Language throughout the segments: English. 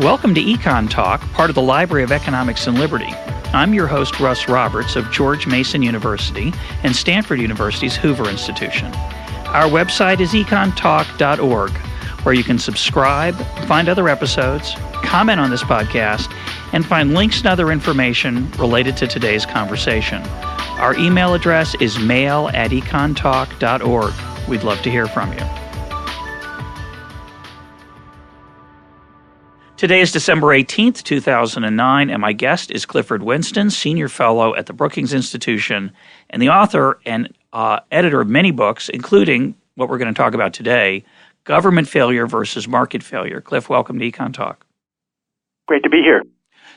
Welcome to EconTalk, part of the Library of Economics and Liberty. I'm your host, Russ Roberts of George Mason University and Stanford University's Hoover Institution. Our website is econtalk.org, where you can subscribe, find other episodes, comment on this podcast, and find links and other information related to today's conversation. Our email address is mail@econtalk.org. We'd love to hear from you. Today is December 18th, 2009, and my guest is Clifford Winston, Senior Fellow at the Brookings Institution and the author and editor of many books, including what we're going to talk about today, Government Failure versus Market Failure. Cliff, welcome to EconTalk. Great to be here.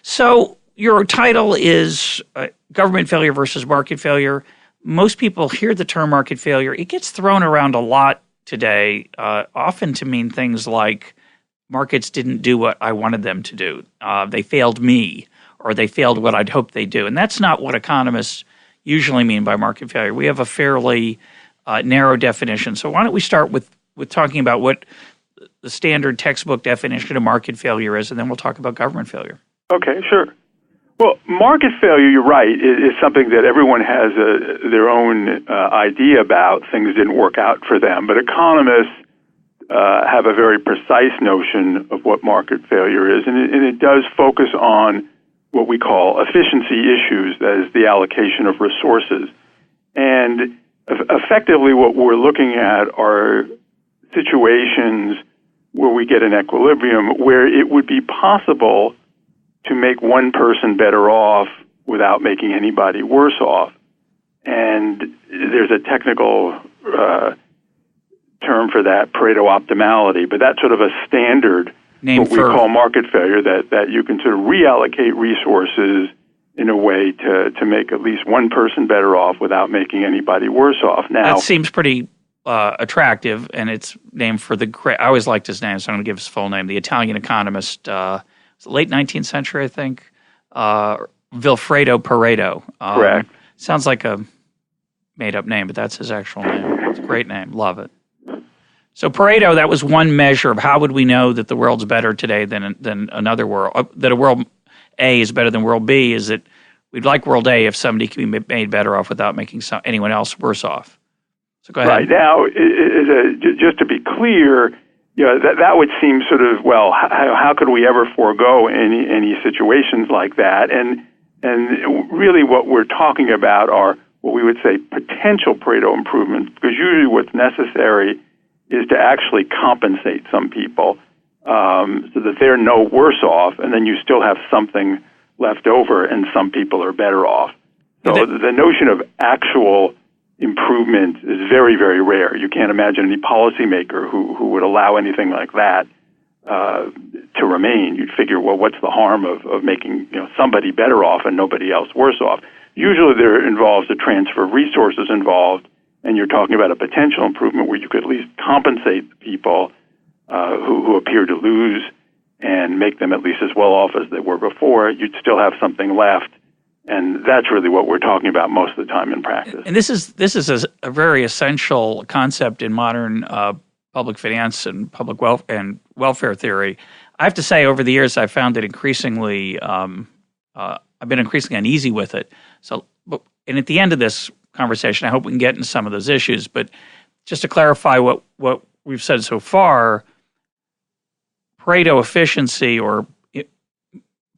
So your title is Government Failure versus Market Failure. Most people hear the term market failure. It gets thrown around a lot today, often to mean things like markets didn't do what I wanted them to do. They failed me, or they failed what I'd hoped they'd do. And that's not what economists usually mean by market failure. We have a fairly narrow definition. So why don't we start with talking about what the standard textbook definition of market failure is, and then we'll talk about government failure. Okay, sure. Well, market failure, you're right, is something that everyone has their own idea about. Things didn't work out for them. But economists have a very precise notion of what market failure is, and it does focus on what we call efficiency issues, that is the allocation of resources. And effectively what we're looking at are situations where we get an equilibrium where it would be possible to make one person better off without making anybody worse off. And there's a technical term for that, Pareto optimality, but that's sort of a standard, what we call market failure, that you can sort of reallocate resources in a way to make at least one person better off without making anybody worse off. Now, that seems pretty attractive, and it's named for the great, I always liked his name, so I'm going to give his full name, the Italian economist, late 19th century, I think, Vilfredo Pareto. Correct. Sounds like a made-up name, but that's his actual name. It's a great name. Love it. So Pareto, that was one measure of how would we know that the world's better today than another world, that a world A is better than world B, is that we'd like world A if somebody can be made better off without making anyone else worse off. So go ahead. Right. Now, just to be clear, that would seem sort of, well, how could we ever forego any situations like that? And really what we're talking about are what we would say potential Pareto improvements, because usually what's necessary is to actually compensate some people so that they're no worse off, and then you still have something left over and some people are better off. So the notion of actual improvement is very, very rare. You can't imagine any policymaker who would allow anything like that to remain. You'd figure, well, what's the harm of making somebody better off and nobody else worse off? Usually there involves a transfer of resources involved, and you're talking about a potential improvement where you could at least compensate the people who appear to lose and make them at least as well off as they were before. You'd still have something left, and that's really what we're talking about most of the time in practice. And this is a very essential concept in modern public finance and public welfare theory. I have to say, over the years, I've found it increasingly I've been increasingly uneasy with it. And at the end of this conversation, I hope we can get into some of those issues. But just to clarify what we've said so far, Pareto efficiency or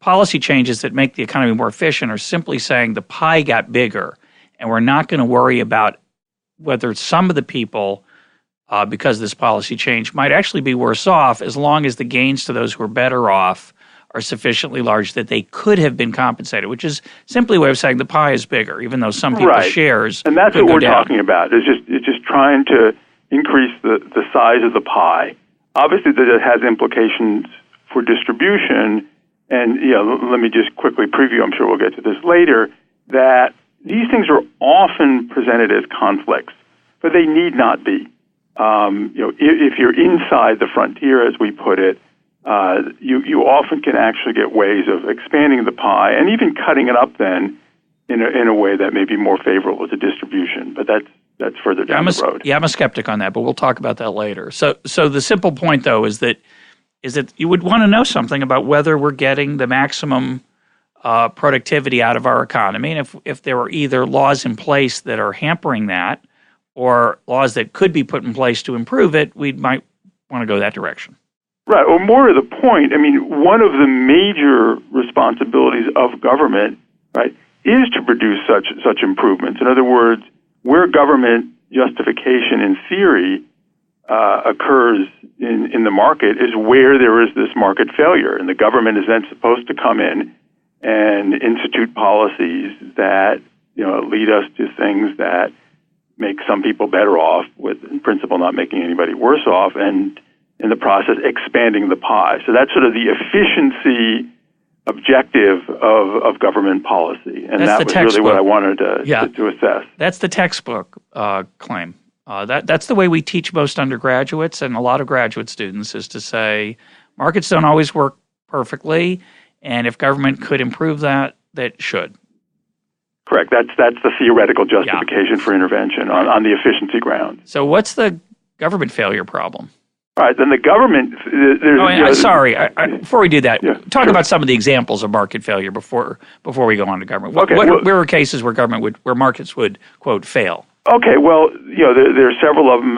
policy changes that make the economy more efficient are simply saying the pie got bigger, and we're not going to worry about whether some of the people, because of this policy change, might actually be worse off, as long as the gains to those who are better off are sufficiently large that they could have been compensated, which is simply a way of saying the pie is bigger, even though some people's shares and that's what we're down. talking about. It's just trying to increase the size of the pie. Obviously, that it has implications for distribution. And let me just quickly preview, I'm sure we'll get to this later, that these things are often presented as conflicts, but they need not be. If you're inside the frontier, as we put it, you often can actually get ways of expanding the pie and even cutting it up then in a way that may be more favorable to distribution. But that's further down the road. Yeah, I'm a skeptic on that, but we'll talk about that later. So the simple point, though, is that is that you would want to know something about whether we're getting the maximum productivity out of our economy. And if there are either laws in place that are hampering that or laws that could be put in place to improve it, we might want to go that direction. Right. Or more to the point, I mean, one of the major responsibilities of government, right, is to produce such improvements. In other words, where government justification in theory occurs in the market is where there is this market failure. And the government is then supposed to come in and institute policies that, lead us to things that make some people better off, with, in principle, not making anybody worse off, and in the process expanding the pie. So that's sort of the efficiency objective of government policy. And that was really what I wanted to assess. That's the textbook claim. That's the way we teach most undergraduates and a lot of graduate students, is to say markets don't always work perfectly, and if government could improve that, that should. Correct. That's the theoretical justification for intervention on the efficiency ground. So what's the government failure problem? All right, then the government... Sorry, before we do that, talk about some of the examples of market failure before we go on to government. Where are cases where markets would, quote, fail? Okay, well, there are several of them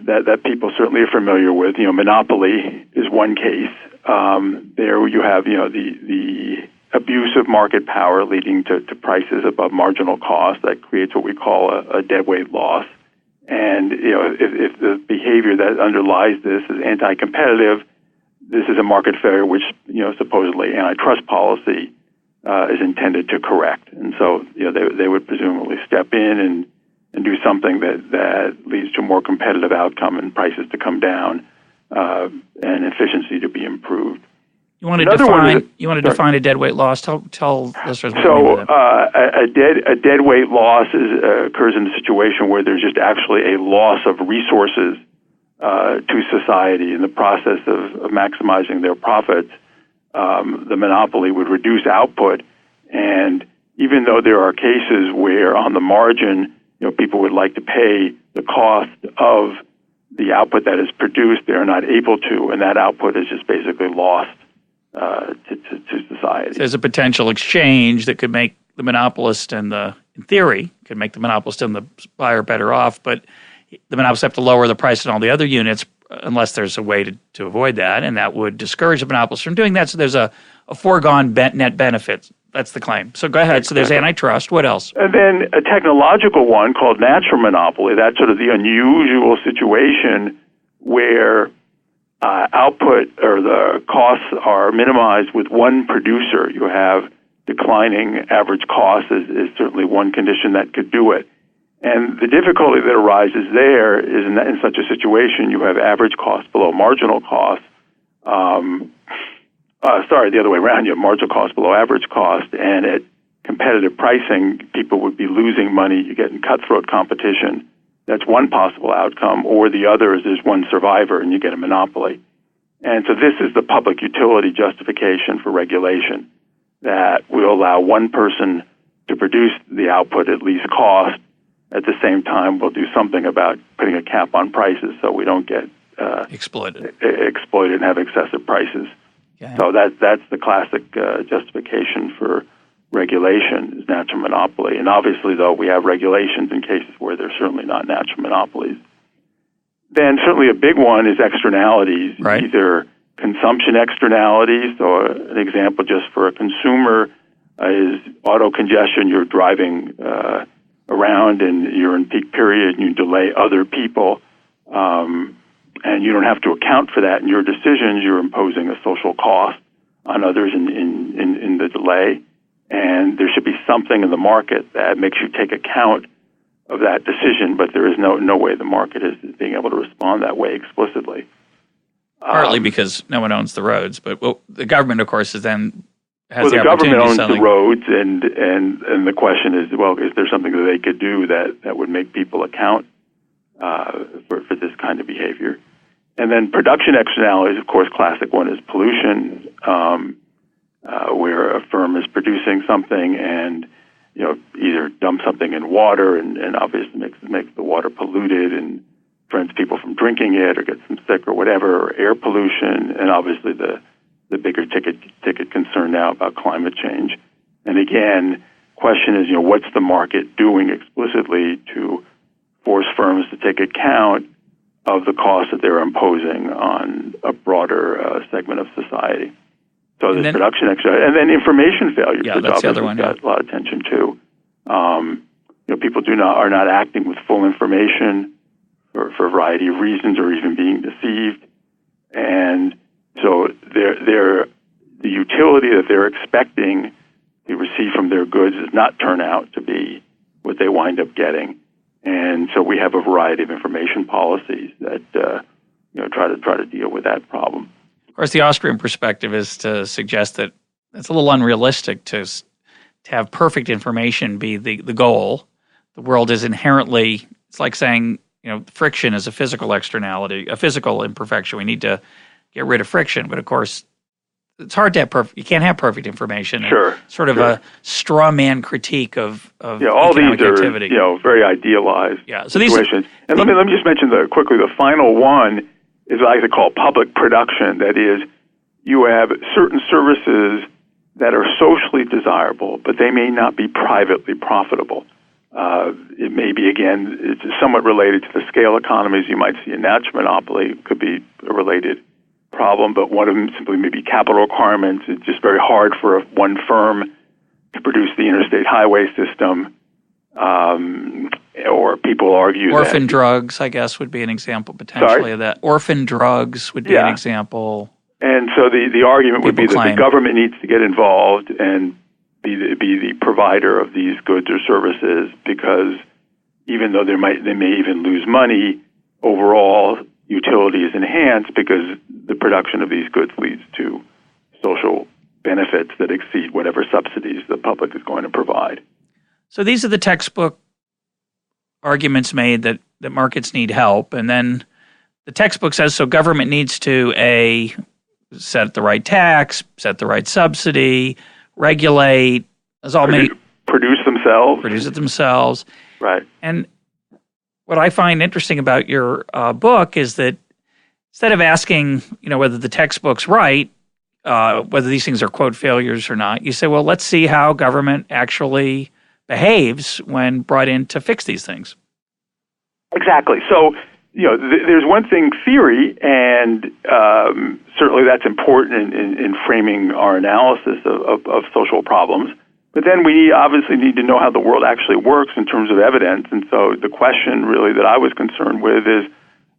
that people certainly are familiar with. Monopoly is one case. There you have, the abuse of market power leading to prices above marginal cost. That creates what we call a deadweight loss. And, if the behavior that underlies this is anti-competitive, this is a market failure which, supposedly antitrust policy is intended to correct. And so, they would presumably step in and do something that leads to a more competitive outcome and prices to come down and efficiency to be improved. You want to define a deadweight loss? Tell listeners what you mean by that. A deadweight loss occurs in a situation where there's just actually a loss of resources to society. In the process of maximizing their profits, the monopoly would reduce output, and even though there are cases where on the margin, people would like to pay the cost of the output that is produced, they are not able to, and that output is just basically lost to society. So there's a potential exchange that could make the monopolist in theory, could make the monopolist and the buyer better off, but the monopolists have to lower the price on all the other units unless there's a way to avoid that, and that would discourage the monopolists from doing that. So there's a foregone net benefit. That's the claim. So go ahead. So there's antitrust. What else? And then a technological one called natural monopoly. That's sort of the unusual situation where output or the costs are minimized with one producer. You have declining average costs is certainly one condition that could do it. And the difficulty that arises there is in such a situation, you have average cost below marginal cost. The other way around. You have marginal cost below average cost, and at competitive pricing, people would be losing money. You get in cutthroat competition. That's one possible outcome. Or the other is there's one survivor, and you get a monopoly. And so this is the public utility justification for regulation, that will allow one person to produce the output at least cost. At the same time, we'll do something about putting a cap on prices so we don't get exploited and have excessive prices. Okay. So that's the classic justification for regulation, is natural monopoly. And obviously, though, we have regulations in cases where they're certainly not natural monopolies. Then certainly a big one is externalities, right? Either consumption externalities. So an example just for a consumer is auto congestion. You're driving around and you're in peak period and you delay other people. And you don't have to account for that in your decisions. You're imposing a social cost on others in the delay. And there should be something in the market that makes you take account of that decision, but there is no way the market is being able to respond that way explicitly. Partly because no one owns the roads, but the government, of course, has the government owns the roads, and the question is, is there something that they could do that would make people account for this kind of behavior? And then production externalities, of course, classic one is pollution, where a firm is producing something and either dump something in water and obviously makes the water polluted and prevents people from drinking it or gets them sick or whatever, or air pollution, and obviously the bigger ticket concern now about climate change. And again, question is, what's the market doing explicitly to force firms to take account of the cost that they're imposing on a broader segment of society? So there's production extra, and then information failures. Yeah, that's the other one. Got a lot of attention too. People are not acting with full information for a variety of reasons, or even being deceived, and so the utility that they're expecting to receive from their goods does not turn out to be what they wind up getting, and so we have a variety of information policies that try to deal with that problem. Of course, the Austrian perspective is to suggest that it's a little unrealistic to have perfect information be the goal. The world is inherently, it's like saying, friction is a physical externality, a physical imperfection. We need to get rid of friction. But of course, it's hard to have you can't have perfect information. Sure. Sort of a straw man critique of all economic these are, activity. Very idealized so situations. And let me just mention quickly the final one is what I like to call public production. That is, you have certain services that are socially desirable, but they may not be privately profitable. It may be, again, it's somewhat related to the scale economies. You might see a natural monopoly, could be a related problem, but one of them simply may be capital requirements. It's just very hard for one firm to produce the interstate highway system, or people argue orphan drugs, I guess, would be an example potentially of that. Orphan drugs would be an example. And so the argument would be that the government needs to get involved and be the provider of these goods or services, because even though they may even lose money, overall utility is enhanced because the production of these goods leads to social benefits that exceed whatever subsidies the public is going to provide. So these are the textbook arguments made that markets need help, and then the textbook says so government needs to set the right tax, set the right subsidy, regulate, produce it themselves. Right. And what I find interesting about your book is that instead of asking, whether the textbook's right, whether these things are quote failures or not, you say, well, let's see how government actually behaves when brought in to fix these things. Exactly. So, there's one thing, theory, and certainly that's important in framing our analysis of social problems. But then we obviously need to know how the world actually works in terms of evidence. And so the question really that I was concerned with is,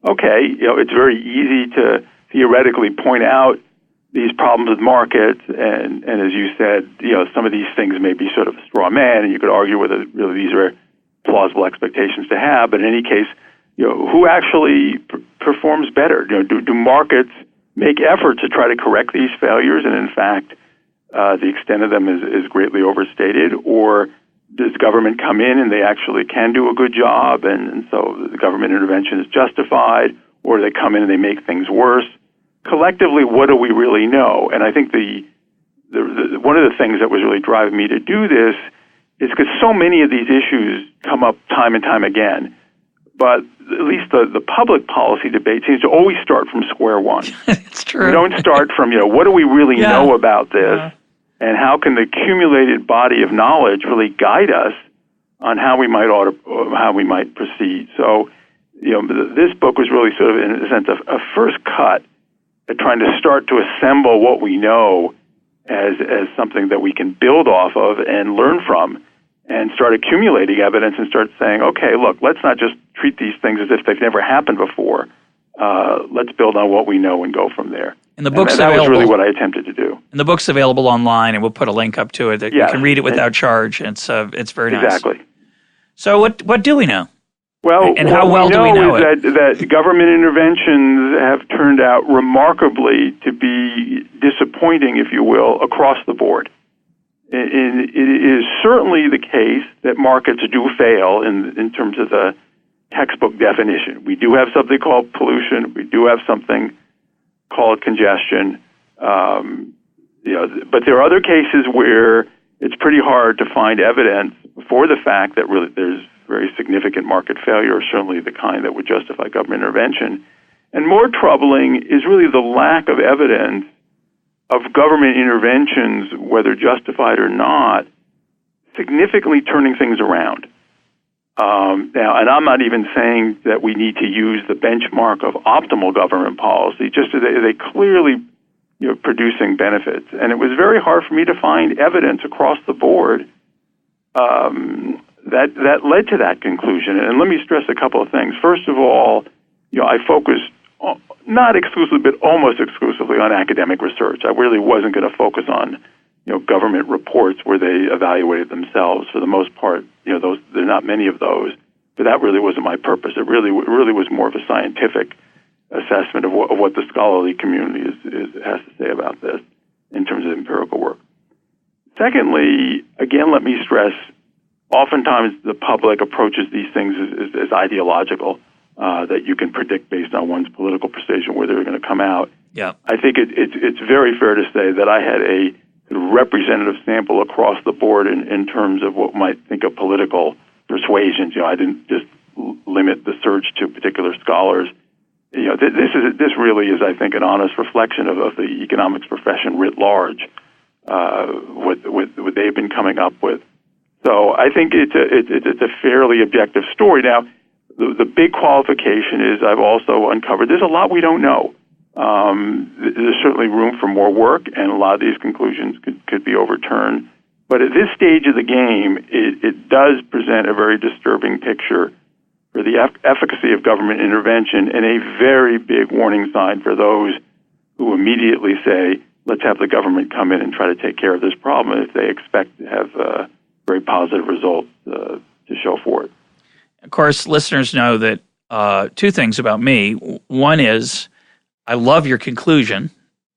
okay, it's very easy to theoretically point out these problems with markets, and as you said, some of these things may be sort of a straw man, and you could argue whether really these are plausible expectations to have. But in any case, who actually performs better? Do markets make efforts to try to correct these failures, and in fact, the extent of them is greatly overstated? Or does government come in and they actually can do a good job, and so the government intervention is justified? Or they come in and they make things worse? Collectively, what do we really know? And I think the one of the things that was really driving me to do this is because so many of these issues come up time and time again. But at least the public policy debate seems to always start from square one. It's true. We don't start from, what do we really know about this, and how can the accumulated body of knowledge really guide us on how we might proceed. So, this book was really sort of, in a sense, a first cut at trying to start to assemble what we know as something that we can build off of and learn from, and start accumulating evidence and start saying, okay, look, let's not just treat these things as if they've never happened before. Let's build on what we know and go from there. And the book's that was really what I attempted to do. And the book's available online, and we'll put a link up to it that you can read it without charge. It's very nice. Exactly. So what do we know? Well, and how well do we know it? That government interventions have turned out remarkably to be disappointing, if you will, across the board. It is certainly the case that markets do fail in terms of the textbook definition. We do have something called pollution. We do have something called congestion. But there are other cases where it's pretty hard to find evidence for the fact that really there's very significant market failure, certainly the kind that would justify government intervention. And more troubling is really the lack of evidence of government interventions, whether justified or not, significantly turning things around. Now, and I'm not even saying that we need to use the benchmark of optimal government policy, just as they clearly producing benefits. And it was very hard for me to find evidence across the board that led to that conclusion. And let me stress a couple of things. First of all, I focused not exclusively, but almost exclusively on academic research. I really wasn't going to focus on government reports where they evaluated themselves. For the most part, there are not many of those, but that really wasn't my purpose. It really was more of a scientific assessment of what the scholarly community has to say about this in terms of empirical work. Secondly, again, let me stress, oftentimes the public approaches these things as ideological, that you can predict based on one's political persuasion where they're going to come out. Yeah. I think it's very fair to say that I had a representative sample across the board in terms of what might think of political persuasions. I didn't just limit the search to particular scholars. This really is, I think, an honest reflection of the economics profession writ large, what they've been coming up with. So I think it's a fairly objective story. Now, the big qualification is I've also uncovered there's a lot we don't know. There's certainly room for more work, and a lot of these conclusions could be overturned. But at this stage of the game, it does present a very disturbing picture for the efficacy of government intervention, and a very big warning sign for those who immediately say, let's have the government come in and try to take care of this problem if they expect to have very positive results to show for it. Of course, listeners know that two things about me. One is I love your conclusion,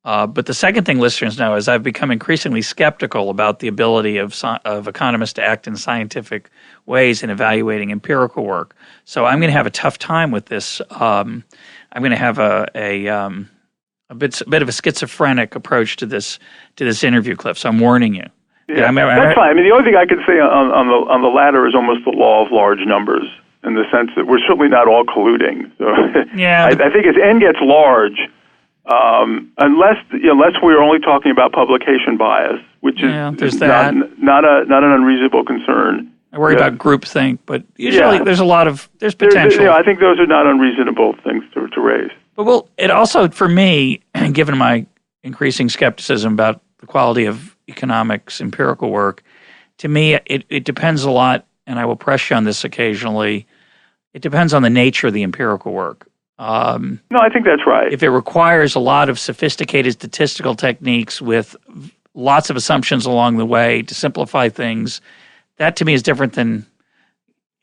but the second thing listeners know is I've become increasingly skeptical about the ability of economists to act in scientific ways in evaluating empirical work. So I'm going to have a tough time with this. I'm going to have a bit of a schizophrenic approach to this interview, Cliff. So I'm warning you. Yeah, that's fine. I mean, the only thing I could say on the latter is almost the law of large numbers, in the sense that we're certainly not all colluding. So yeah, I think as N gets large, unless we're only talking about publication bias, which is not an unreasonable concern. I worry about groupthink, but usually there's potential. I think those are not unreasonable things to raise. But it also, for me, given my increasing skepticism about the quality of economics empirical work, to me it depends a lot, and I will press you on this occasionally. It depends on the nature of the empirical work. No, I think that's right. If it requires a lot of sophisticated statistical techniques with lots of assumptions along the way to simplify things, that to me is different than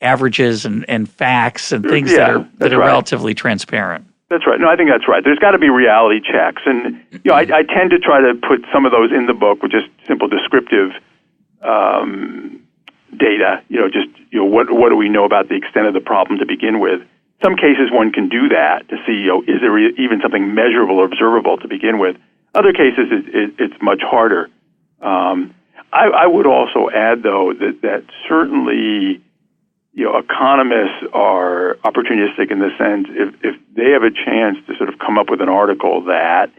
averages and facts and things that are right. Relatively transparent. That's right. No, I think that's right. There's got to be reality checks. And I tend to try to put some of those in the book with just simple descriptive data. What do we know about the extent of the problem to begin with? Some cases one can do that to see, is there even something measurable or observable to begin with? Other cases, it's much harder. I would also add, though, that certainly, economists are opportunistic in the sense if they have a chance to sort of come up with an article that,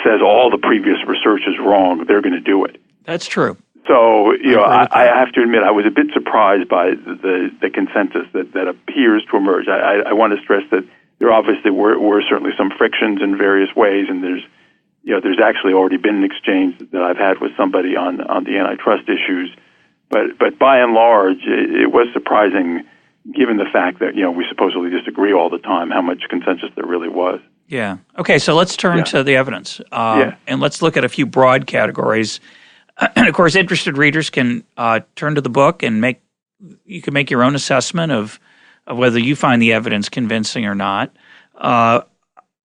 says all the previous research is wrong, they're going to do it. That's true. So, I have to admit I was a bit surprised by the consensus that appears to emerge. I want to stress that there obviously were certainly some frictions in various ways, and there's actually already been an exchange that I've had with somebody on the antitrust issues. But by and large, it was surprising, given the fact that we supposedly disagree all the time, how much consensus there really was. Yeah. Okay, so let's turn to the evidence, and let's look at a few broad categories. And of course, interested readers can turn to the book and you can make your own assessment of whether you find the evidence convincing or not.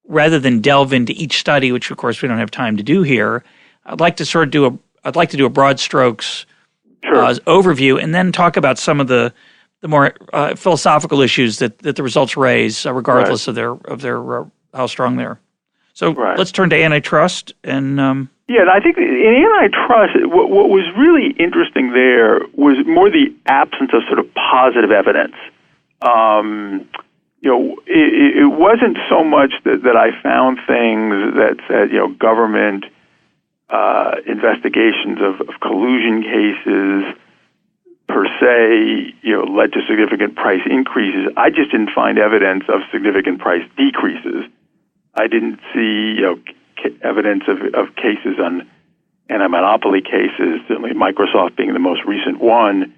Rather than delve into each study, which of course we don't have time to do here, I'd like to do a broad strokes overview, and then talk about some of the more philosophical issues that the results raise, regardless of their how strong they are. So let's turn to antitrust. And and I think in antitrust, what was really interesting there was more the absence of sort of positive evidence. It wasn't so much that I found things that said, government investigations of collusion cases per se, led to significant price increases. I just didn't find evidence of significant price decreases. I didn't see, evidence of cases on anti-monopoly cases, certainly Microsoft being the most recent one,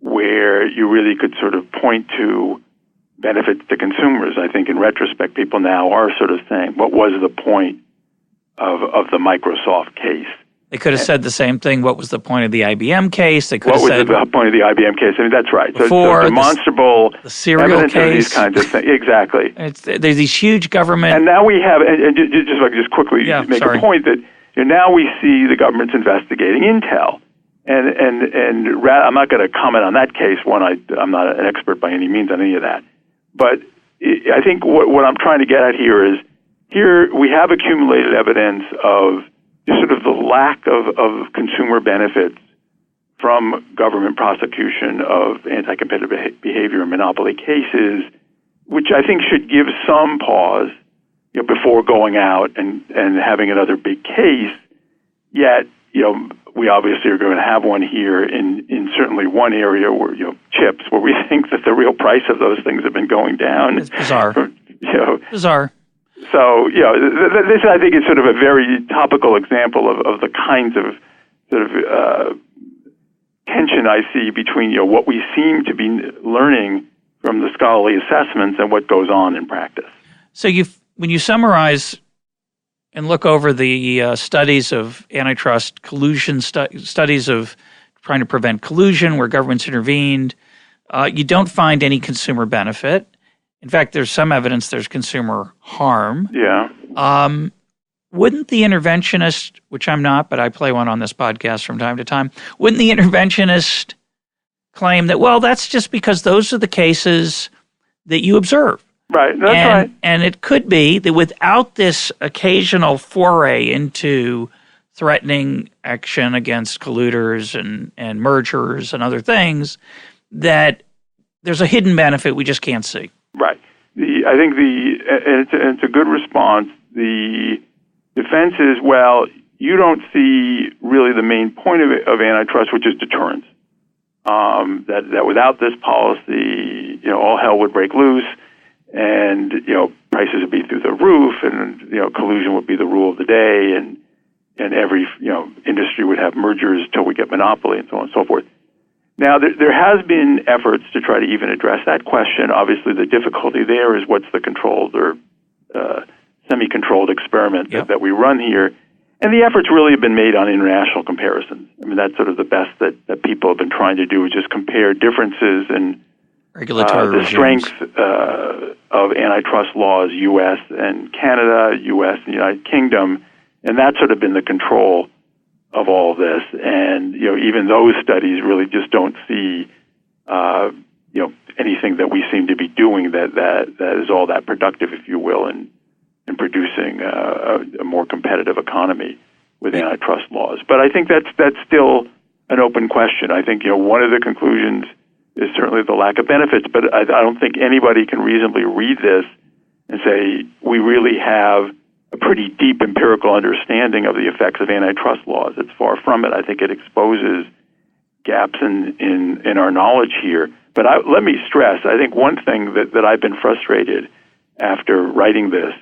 where you really could sort of point to benefits to consumers. I think in retrospect, people now are sort of saying, what was the point of the Microsoft case? They could have said the same thing. What was the point of the IBM case? They could what have said, was the point of the IBM case? I mean, that's right. Before so demonstrable the serial evidence case. of these kinds of things. Exactly. There's these huge government... And now we have, and just quickly make a point that now we see the government's investigating Intel. And I'm not going to comment on that case. I'm not an expert by any means on any of that. But I think what I'm trying to get at here is, here we have accumulated evidence of sort of the lack of consumer benefits from government prosecution of anti-competitive behavior and monopoly cases, which I think should give some pause before going out and having another big case. Yet, we obviously are going to have one here in certainly one area where, chips, where we think that the real price of those things have been going down. It's bizarre. Bizarre. So, this I think is sort of a very topical example of the kinds of sort of tension I see between what we seem to be learning from the scholarly assessments and what goes on in practice. So when you summarize and look over the studies of antitrust collusion, studies of trying to prevent collusion where governments intervened, you don't find any consumer benefit. In fact, there's some evidence there's consumer harm. Yeah. Wouldn't the interventionist, which I'm not, but I play one on this podcast from time to time, wouldn't the interventionist claim that, well, that's just because those are the cases that you observe? Right, that's right. And it could be that without this occasional foray into threatening action against colluders and mergers and other things, that there's a hidden benefit we just can't see. Right. I think it's a good response. The defense is, well, you don't see really the main point of antitrust, which is deterrence. That without this policy, all hell would break loose, and prices would be through the roof, and collusion would be the rule of the day, and every industry would have mergers till we get monopoly, and so on and so forth. Now, there has been efforts to try to even address that question. Obviously, the difficulty there is what's the controlled or semi-controlled experiment that we run here. And the efforts really have been made on international comparisons. I mean, that's sort of the best that people have been trying to do, is just compare differences in regulatory the strength of antitrust laws, U.S. and Canada, U.S. and the United Kingdom. And that's sort of been the control of all of this, and even those studies really just don't see anything that we seem to be doing that is all that productive, if you will, in producing a more competitive economy with antitrust laws. But I think that's still an open question. I think one of the conclusions is certainly the lack of benefits, but I don't think anybody can reasonably read this and say we really have a pretty deep empirical understanding of the effects of antitrust laws. It's far from it. I think it exposes gaps in our knowledge here. But let me stress, I think one thing that I've been frustrated after writing this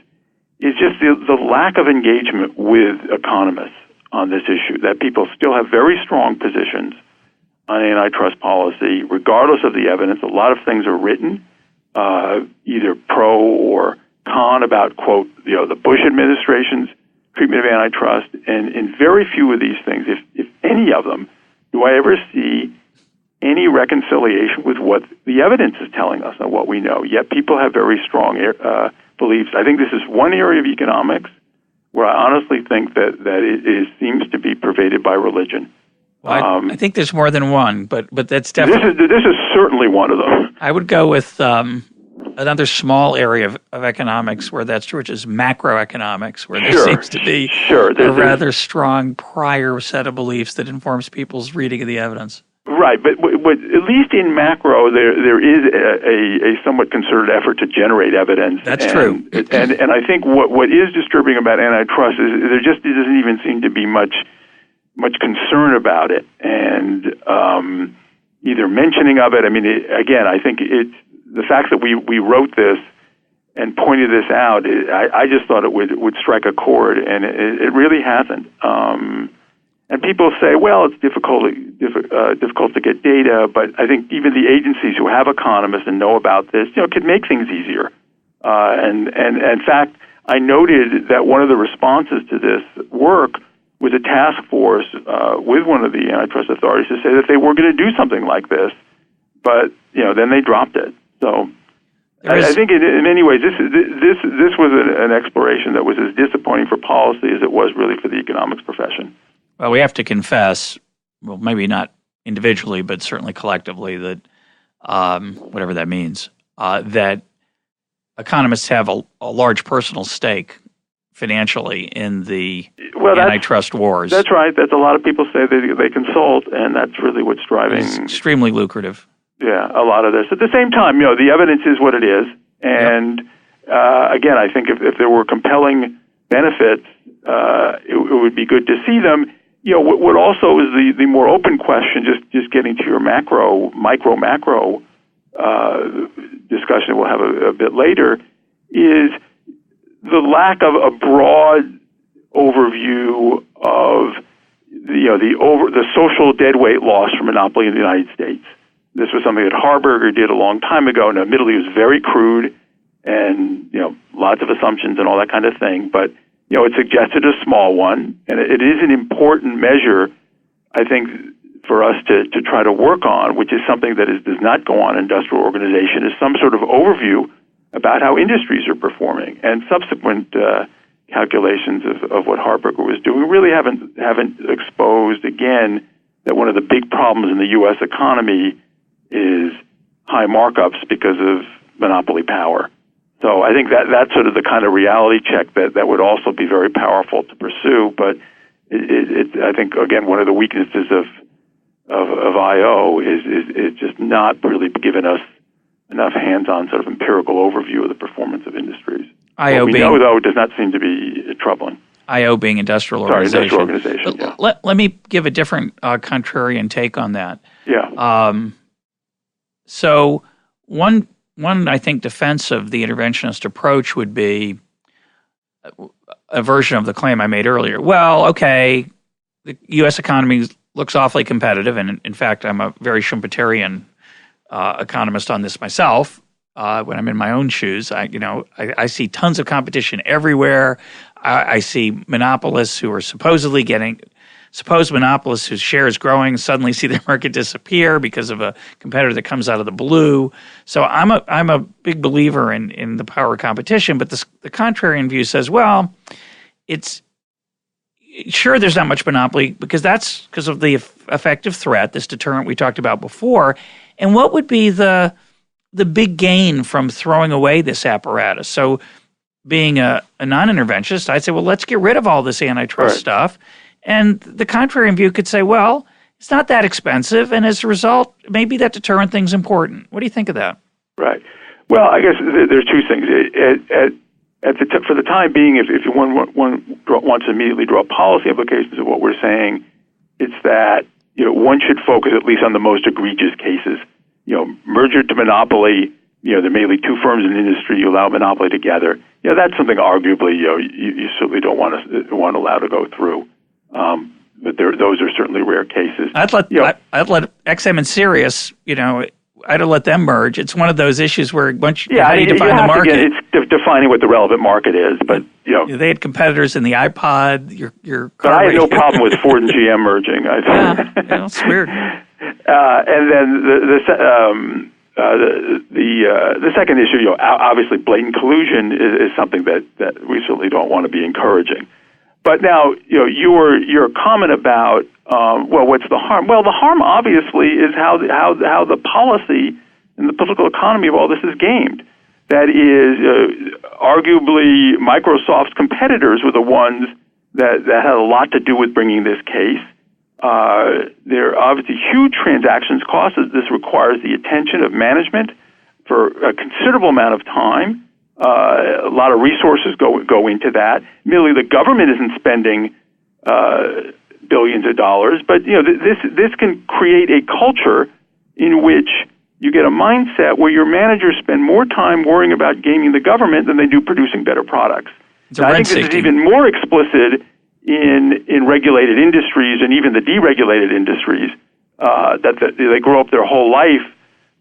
is just the lack of engagement with economists on this issue, that people still have very strong positions on antitrust policy, regardless of the evidence. A lot of things are written, either pro or con, about, quote, the Bush administration's treatment of antitrust, and in very few of these things, if any of them, do I ever see any reconciliation with what the evidence is telling us and what we know. Yet people have very strong beliefs. I think this is one area of economics where I honestly think that it seems to be pervaded by religion. Well, I think there's more than one, but that's definitely... This is certainly one of them. I would go with another small area of economics where that's true, which is macroeconomics, where there seems to be a rather strong prior set of beliefs that informs people's reading of the evidence. Right, but at least in macro, there is a somewhat concerted effort to generate evidence. That's true. And I think what is disturbing about antitrust is there just doesn't even seem to be much concern about it, and either mentioning of it. I mean, again, I think it's the fact that we wrote this and pointed this out. I just thought it would strike a chord, and it really hasn't. And people say, well, it's difficult to get data, but I think even the agencies who have economists and know about this, could make things easier. And in fact, I noted that one of the responses to this work was a task force with one of the antitrust authorities to say that they were going to do something like this, but then they dropped it. So I think in many ways this was an exploration that was as disappointing for policy as it was really for the economics profession. Well, we have to confess, well, maybe not individually, but certainly collectively, that whatever that means, that economists have a large personal stake financially in the antitrust wars. That's right. That's a lot of people say they consult, and that's really what's driving. It's extremely lucrative. Yeah, a lot of this. At the same time, the evidence is what it is, and again, I think if there were compelling benefits, it would be good to see them. What also is the more open question, just getting to your micro discussion we'll have a bit later, is the lack of a broad overview of the social deadweight loss from monopoly in the United States. This was something that Harberger did a long time ago. Now, admittedly, it was very crude and lots of assumptions and all that kind of thing, but it suggested a small one, and it is an important measure, I think, for us to try to work on, which is something that does not go on in industrial organization, is some sort of overview about how industries are performing. And subsequent calculations of what Harberger was doing really haven't exposed, again, that one of the big problems in the U.S. economy is high markups because of monopoly power. So I think that's sort of the kind of reality check that would also be very powerful to pursue. But I think, again, one of the weaknesses of I.O. is just not really given us enough hands-on sort of empirical overview of the performance of industries. I.O. What we know, though, does not seem to be troubling. I.O. being industrial organization. Industrial organization, yeah. Let me give a different contrarian take on that. Yeah. So one, I think, defense of the interventionist approach would be a version of the claim I made earlier. Well, okay, the U.S. economy looks awfully competitive, and in fact, I'm a very Schumpeterian economist on this myself. When I'm in my own shoes, I see tons of competition everywhere. I see monopolists who are supposed monopolists whose share is growing suddenly see their market disappear because of a competitor that comes out of the blue. So I'm a big believer in the power of competition. But the contrarian view says, well, it's sure there's not much monopoly because that's because of the effective threat, this deterrent we talked about before. And what would be the big gain from throwing away this apparatus? So being a non-interventionist, I'd say, well, let's get rid of all this antitrust stuff. And the contrarian view could say, well, it's not that expensive, and as a result, maybe that deterrent thing's important. What do you think of that? Right. Well, I guess there's two things. For the time being, if one wants to immediately draw policy implications of what we're saying, it's that one should focus at least on the most egregious cases. Merger to monopoly. There may be two firms in the industry. You allow monopoly together. That's something arguably you certainly don't want to allow to go through. But those are certainly rare cases. I'd let XM and Sirius, I'd have let them merge. It's one of those issues where once how do you define the market? It's defining what the relevant market is. But they had competitors in the iPod. Your car but I had no problem with Ford and GM merging. It's weird. And then the second issue, obviously blatant collusion is something that we certainly don't want to be encouraging. But now, your comment about what's the harm? Well, the harm obviously is how the policy and the political economy of all this is gamed. that is arguably Microsoft's competitors were the ones that had a lot to do with bringing this case. There are obviously huge transactions costs. This requires the attention of management for a considerable amount of time. A lot of resources go into that. Merely the government isn't spending billions of dollars, but this can create a culture in which you get a mindset where your managers spend more time worrying about gaming the government than they do producing better products. I think this is even more explicit in regulated industries and even the deregulated industries that they grow up their whole life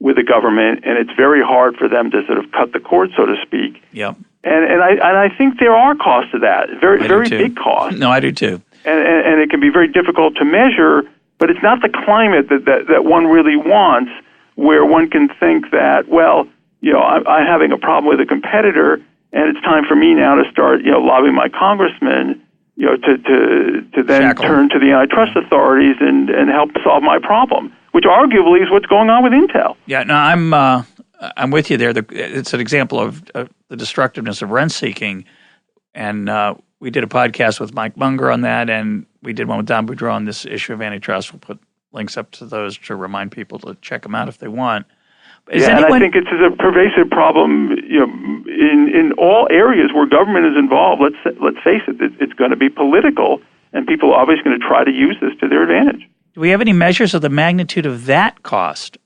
with the government, and it's very hard for them to sort of cut the cord, so to speak. Yep. And I think there are costs to that, very big costs. No, I do too. And it can be very difficult to measure, but it's not the climate that one really wants, where one can think that, well, I'm having a problem with a competitor, and it's time for me now to start, lobbying my congressman, to then turn to the antitrust authorities and help solve my problem, which arguably is what's going on with Intel. Yeah, no, I'm with you there. It's an example of the destructiveness of rent seeking, and we did a podcast with Mike Munger on that, and we did one with Don Boudreau on this issue of antitrust. We'll put links up to those to remind people to check them out if they want. And I think it's a pervasive problem, in all areas where government is involved. Let's face it, it's going to be political, and people are obviously going to try to use this to their advantage. Do we have any measures of the magnitude of that cost?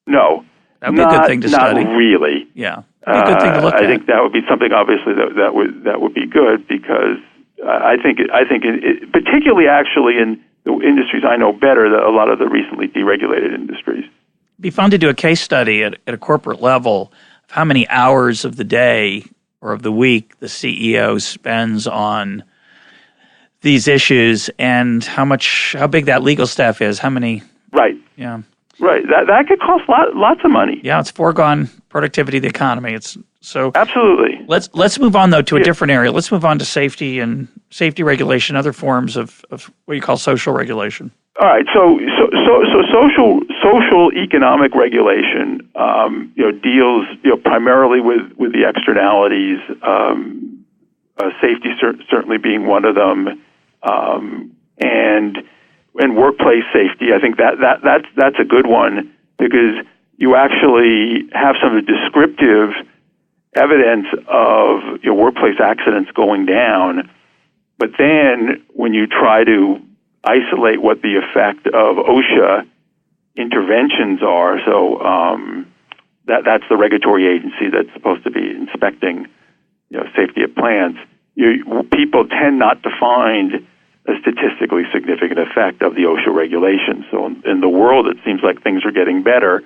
No. That would be a good thing to study. Not really. Yeah. That'd be a good thing to look at. I think that would be something, obviously, that would be good, because I think it, particularly actually in the industries I know better, a lot of the recently deregulated industries. It'd be fun to do a case study at a corporate level of how many hours of the day or of the week the CEO spends on these issues, and how big that legal staff is. How many? Right. Yeah. Right. That could cost lots of money. Yeah, it's foregone productivity of the economy. Absolutely. Let's move on though to a different area. Let's move on to safety regulation, other forms of what you call social regulation. All right. So social economic regulation, deals primarily with the externalities. Safety certainly being one of them, and workplace safety. I think that's a good one, because you actually have some descriptive evidence of workplace accidents going down, but then when you try to isolate what the effect of OSHA interventions are, so that's the regulatory agency that's supposed to be inspecting safety of plants, people tend not to find a statistically significant effect of the OSHA regulations. So in the world, it seems like things are getting better,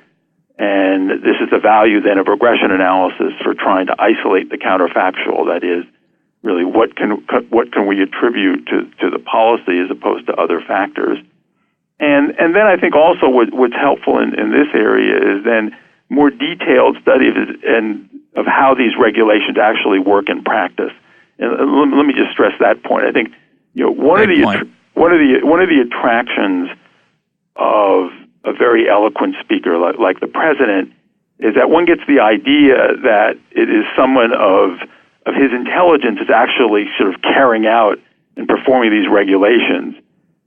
and this is the value then of regression analysis for trying to isolate the counterfactual. That is, really, what can we attribute to the policy as opposed to other factors? And then I think also what's helpful in this area is then more detailed study of how these regulations actually work in practice. And let me just stress that point. I think one of the attractions of a very eloquent speaker like the president is that one gets the idea that it is someone of his intelligence is actually sort of carrying out and performing these regulations.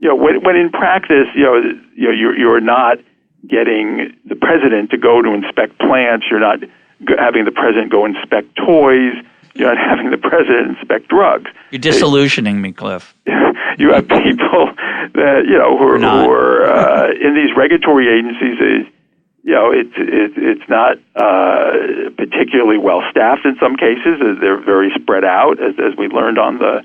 When in practice, you're not getting the president to go to inspect plants. You're not having the president go inspect toys. You're not having the president inspect drugs. You're disillusioning me, Cliff. You have people that who are in these regulatory agencies. It's not particularly well staffed in some cases. They're very spread out, as we learned on the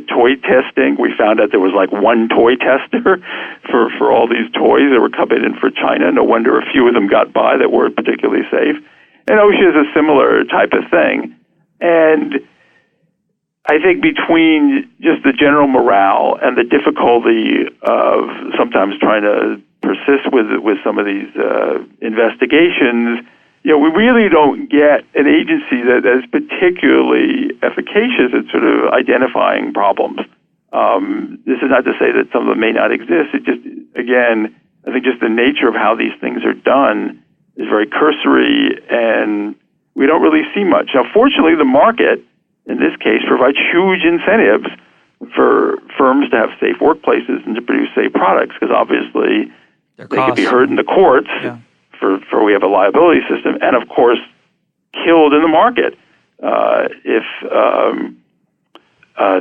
toy testing. We found out there was like one toy tester for all these toys that were coming in for China. No wonder a few of them got by that weren't particularly safe. And OSHA is a similar type of thing. And I think between just the general morale and the difficulty of sometimes trying to persist with some of these investigations, we really don't get an agency that is particularly efficacious at sort of identifying problems. This is not to say that some of them may not exist. It just, again, I think just the nature of how these things are done is very cursory, and we don't really see much. Now, fortunately, the market, in this case, provides huge incentives for firms to have safe workplaces and to produce safe products, because obviously they could be heard in the courts for we have a liability system, and of course killed in the market if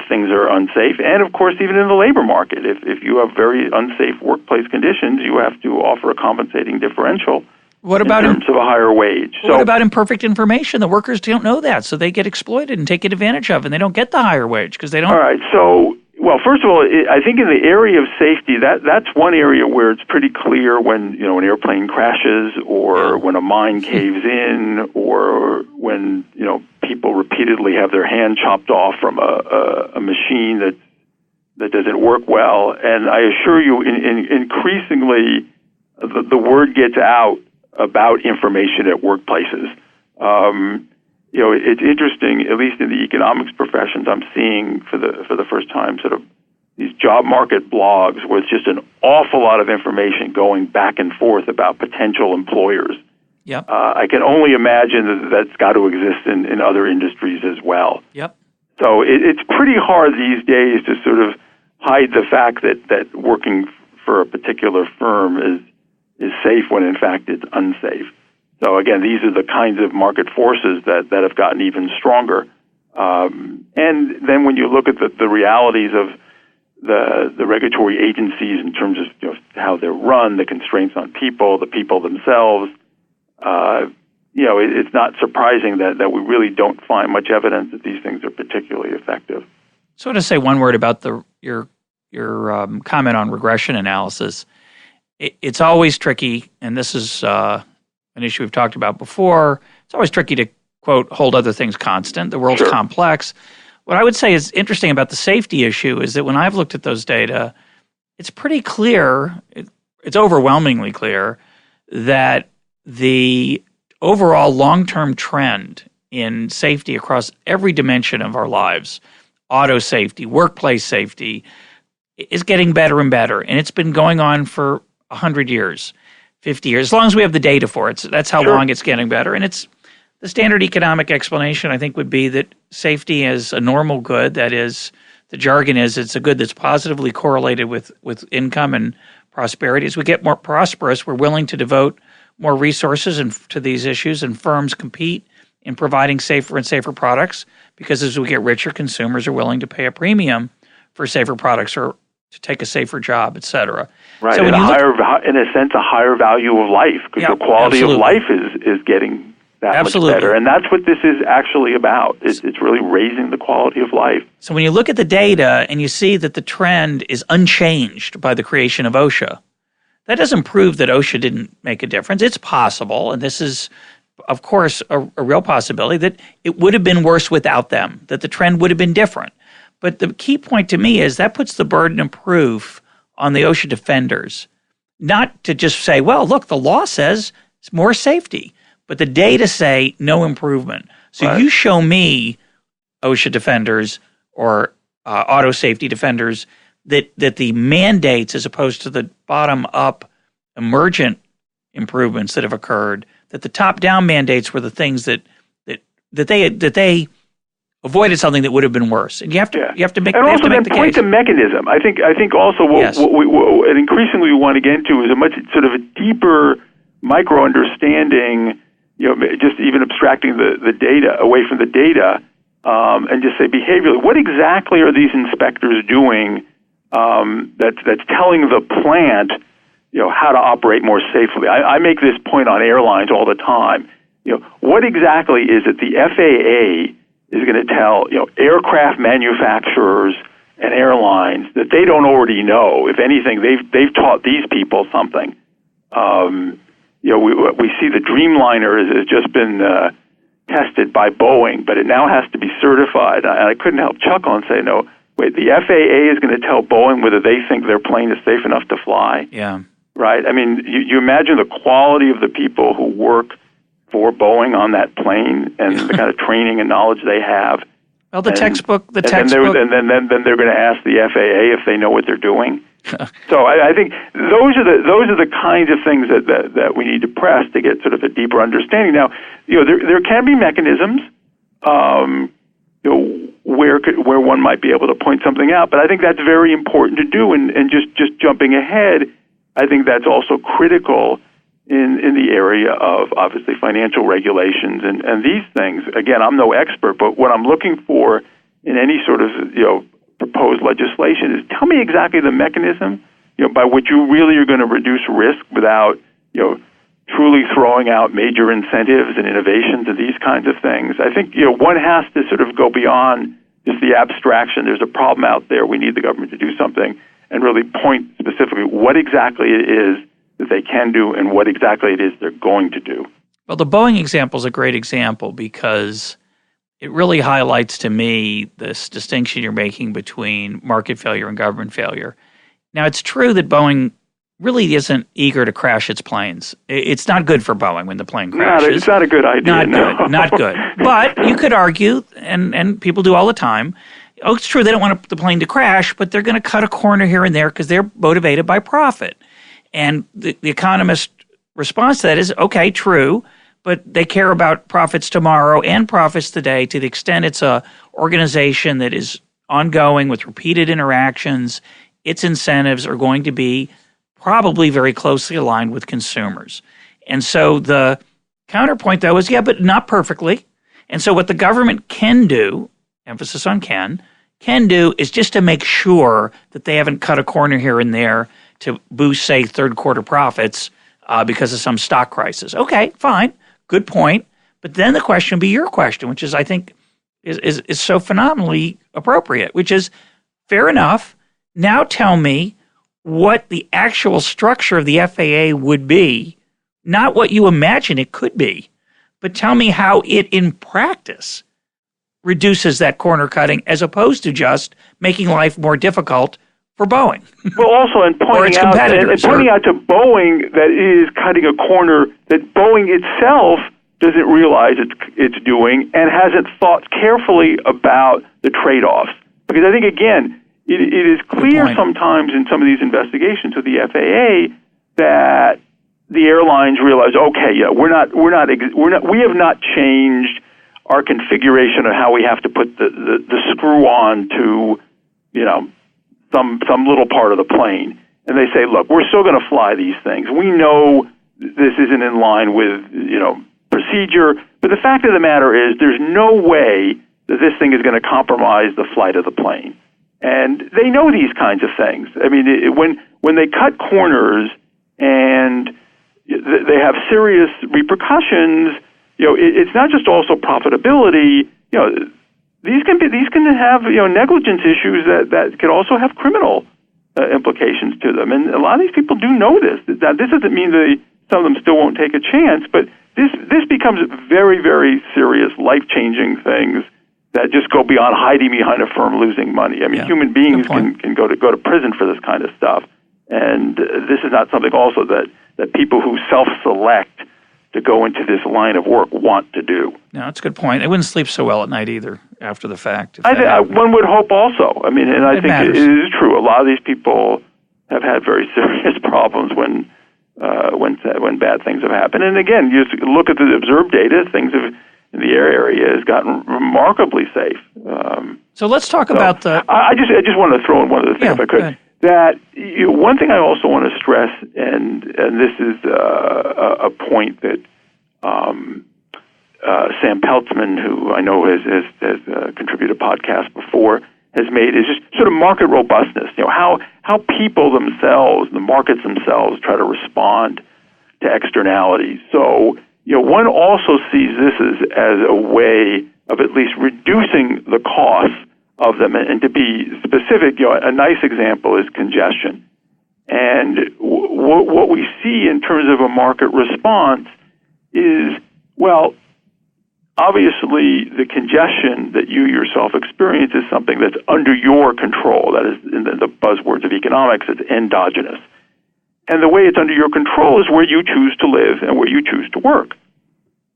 things are unsafe, and of course even in the labor market. If you have very unsafe workplace conditions, you have to offer a compensating differential. What about in terms of a higher wage? So, what about imperfect information? The workers don't know that, so they get exploited and taken advantage of, and they don't get the higher wage because they don't. All right. So, well, first of all, I think in the area of safety, that's one area where it's pretty clear when an airplane crashes, or when a mine caves in, or when people repeatedly have their hand chopped off from a machine that doesn't work well. And I assure you, increasingly, the word gets out about information at workplaces. It's interesting, at least in the economics professions, I'm seeing for the first time sort of these job market blogs where it's just an awful lot of information going back and forth about potential employers. Yep. I can only imagine that's got to exist in other industries as well. Yep. So it's pretty hard these days to sort of hide the fact that working for a particular firm is safe when in fact it's unsafe. So again, these are the kinds of market forces that have gotten even stronger. And then when you look at the realities of the regulatory agencies in terms of how they're run, the constraints on people, the people themselves, it's not surprising that we really don't find much evidence that these things are particularly effective. So to say one word about your comment on regression analysis. It's always tricky, and this is an issue we've talked about before. It's always tricky to, quote, hold other things constant. The world's complex. What I would say is interesting about the safety issue is that when I've looked at those data, it's pretty clear, it's overwhelmingly clear, that the overall long-term trend in safety across every dimension of our lives, auto safety, workplace safety, is getting better and better. And it's been going on for 100 years, 50 years, as long as we have the data for it. So that's how long it's getting better. And it's the standard economic explanation, I think, would be that safety is a normal good. That is, the jargon is it's a good that's positively correlated with income and prosperity. As we get more prosperous, we're willing to devote more resources to these issues, and firms compete in providing safer and safer products because as we get richer, consumers are willing to pay a premium for safer products or to take a safer job, et cetera. Right, so and in a sense, a higher value of life, because the quality of life is getting that much better. And that's what this is actually about. It's really raising the quality of life. So when you look at the data and you see that the trend is unchanged by the creation of OSHA, that doesn't prove that OSHA didn't make a difference. It's possible, and this is, of course, a real possibility, that it would have been worse without them, that the trend would have been different. But the key point to me is that puts the burden of proof on the OSHA defenders, not to just say, well, look, the law says it's more safety, but the data say no improvement. So you show me, OSHA defenders or auto safety defenders, that the mandates, as opposed to the bottom-up emergent improvements that have occurred, that the top-down mandates were the things that they avoided something that would have been worse, and you have to make. And also, then point to mechanism. I think also what increasingly we want to get into is a much sort of a deeper micro understanding. Just even abstracting the data away from the data, and just say behaviorally, what exactly are these inspectors doing that's telling the plant, how to operate more safely? I make this point on airlines all the time. What exactly is it the FAA is going to tell aircraft manufacturers and airlines that they don't already know? If anything, they've taught these people something. We see the Dreamliner has just been tested by Boeing, but it now has to be certified. And I couldn't help chuckle and say, no, wait, the FAA is going to tell Boeing whether they think their plane is safe enough to fly? Yeah. Right? I mean, you imagine the quality of the people who work for Boeing on that plane and the kind of training and knowledge they have. Well, the textbook. And then they're going to ask the FAA if they know what they're doing. So I think those are the kinds of things that we need to press to get sort of a deeper understanding. Now, there can be mechanisms, where one might be able to point something out, but I think that's very important to do. And just jumping ahead, I think that's also critical in the area of obviously financial regulations and these things. Again, I'm no expert, but what I'm looking for in any sort of proposed legislation is tell me exactly the mechanism by which you really are going to reduce risk without truly throwing out major incentives and innovations and these kinds of things. I think one has to sort of go beyond just the abstraction. There's a problem out there. We need the government to do something, and really point specifically what exactly it is that they can do and what exactly it is they're going to do. Well, the Boeing example is a great example because it really highlights to me this distinction you're making between market failure and government failure. Now, it's true that Boeing really isn't eager to crash its planes. It's not good for Boeing when the plane crashes. It's not a good idea. Not good. But you could argue, and people do all the time, it's true they don't want the plane to crash, but they're going to cut a corner here and there because they're motivated by profit. And the economist response to that is, okay, true, but they care about profits tomorrow and profits today to the extent it's a organization that is ongoing with repeated interactions. Its incentives are going to be probably very closely aligned with consumers. And so the counterpoint, though, is, but not perfectly. And so what the government can do, emphasis on can do, is just to make sure that they haven't cut a corner here and there to boost, say, third quarter profits because of some stock crisis. Okay, fine, good point. But then the question would be your question, which is, I think, is so phenomenally appropriate, which is, fair enough, now tell me what the actual structure of the FAA would be, not what you imagine it could be, but tell me how it in practice reduces that corner cutting as opposed to just making life more difficult for Boeing. Well, also, and pointing out to Boeing that it is cutting a corner that Boeing itself doesn't realize it's doing and hasn't thought carefully about the trade-offs. Because I think, again, it is clear sometimes in some of these investigations with the FAA that the airlines realize, okay, we have not changed our configuration of how we have to put the screw on to, some little part of the plane. And they say, look, we're still going to fly these things. We know this isn't in line with, procedure, but the fact of the matter is there's no way that this thing is going to compromise the flight of the plane. And they know these kinds of things. I mean, when they cut corners and they have serious repercussions, it's not just also profitability. These can have negligence issues that could also have criminal implications to them. And a lot of these people do know this. That this doesn't mean that some of them still won't take a chance, but this becomes very, very serious, life-changing things that just go beyond hiding behind a firm losing money. I mean, human beings can go to prison for this kind of stuff. And this is not something also that people who self-select to go into this line of work want to do. No, that's a good point. They wouldn't sleep so well at night either after the fact. One would hope also. I mean, and I think it is true. A lot of these people have had very serious problems when bad things have happened. And again, you look at the observed data, things in the air area has gotten remarkably safe. So let's talk about the... I just wanted to throw in one other thing, if I could. That one thing I also want to stress, and this is a point that Sam Peltzman, who I know has contributed a podcast before, has made, is just sort of market robustness. How people themselves, the markets themselves, try to respond to externalities. So one also sees this as a way of at least reducing the costs of them. And to be specific, a nice example is congestion. And what we see in terms of a market response is, well, obviously the congestion that you yourself experience is something that's under your control. That is, in the buzzwords of economics, it's endogenous. And the way it's under your control is where you choose to live and where you choose to work.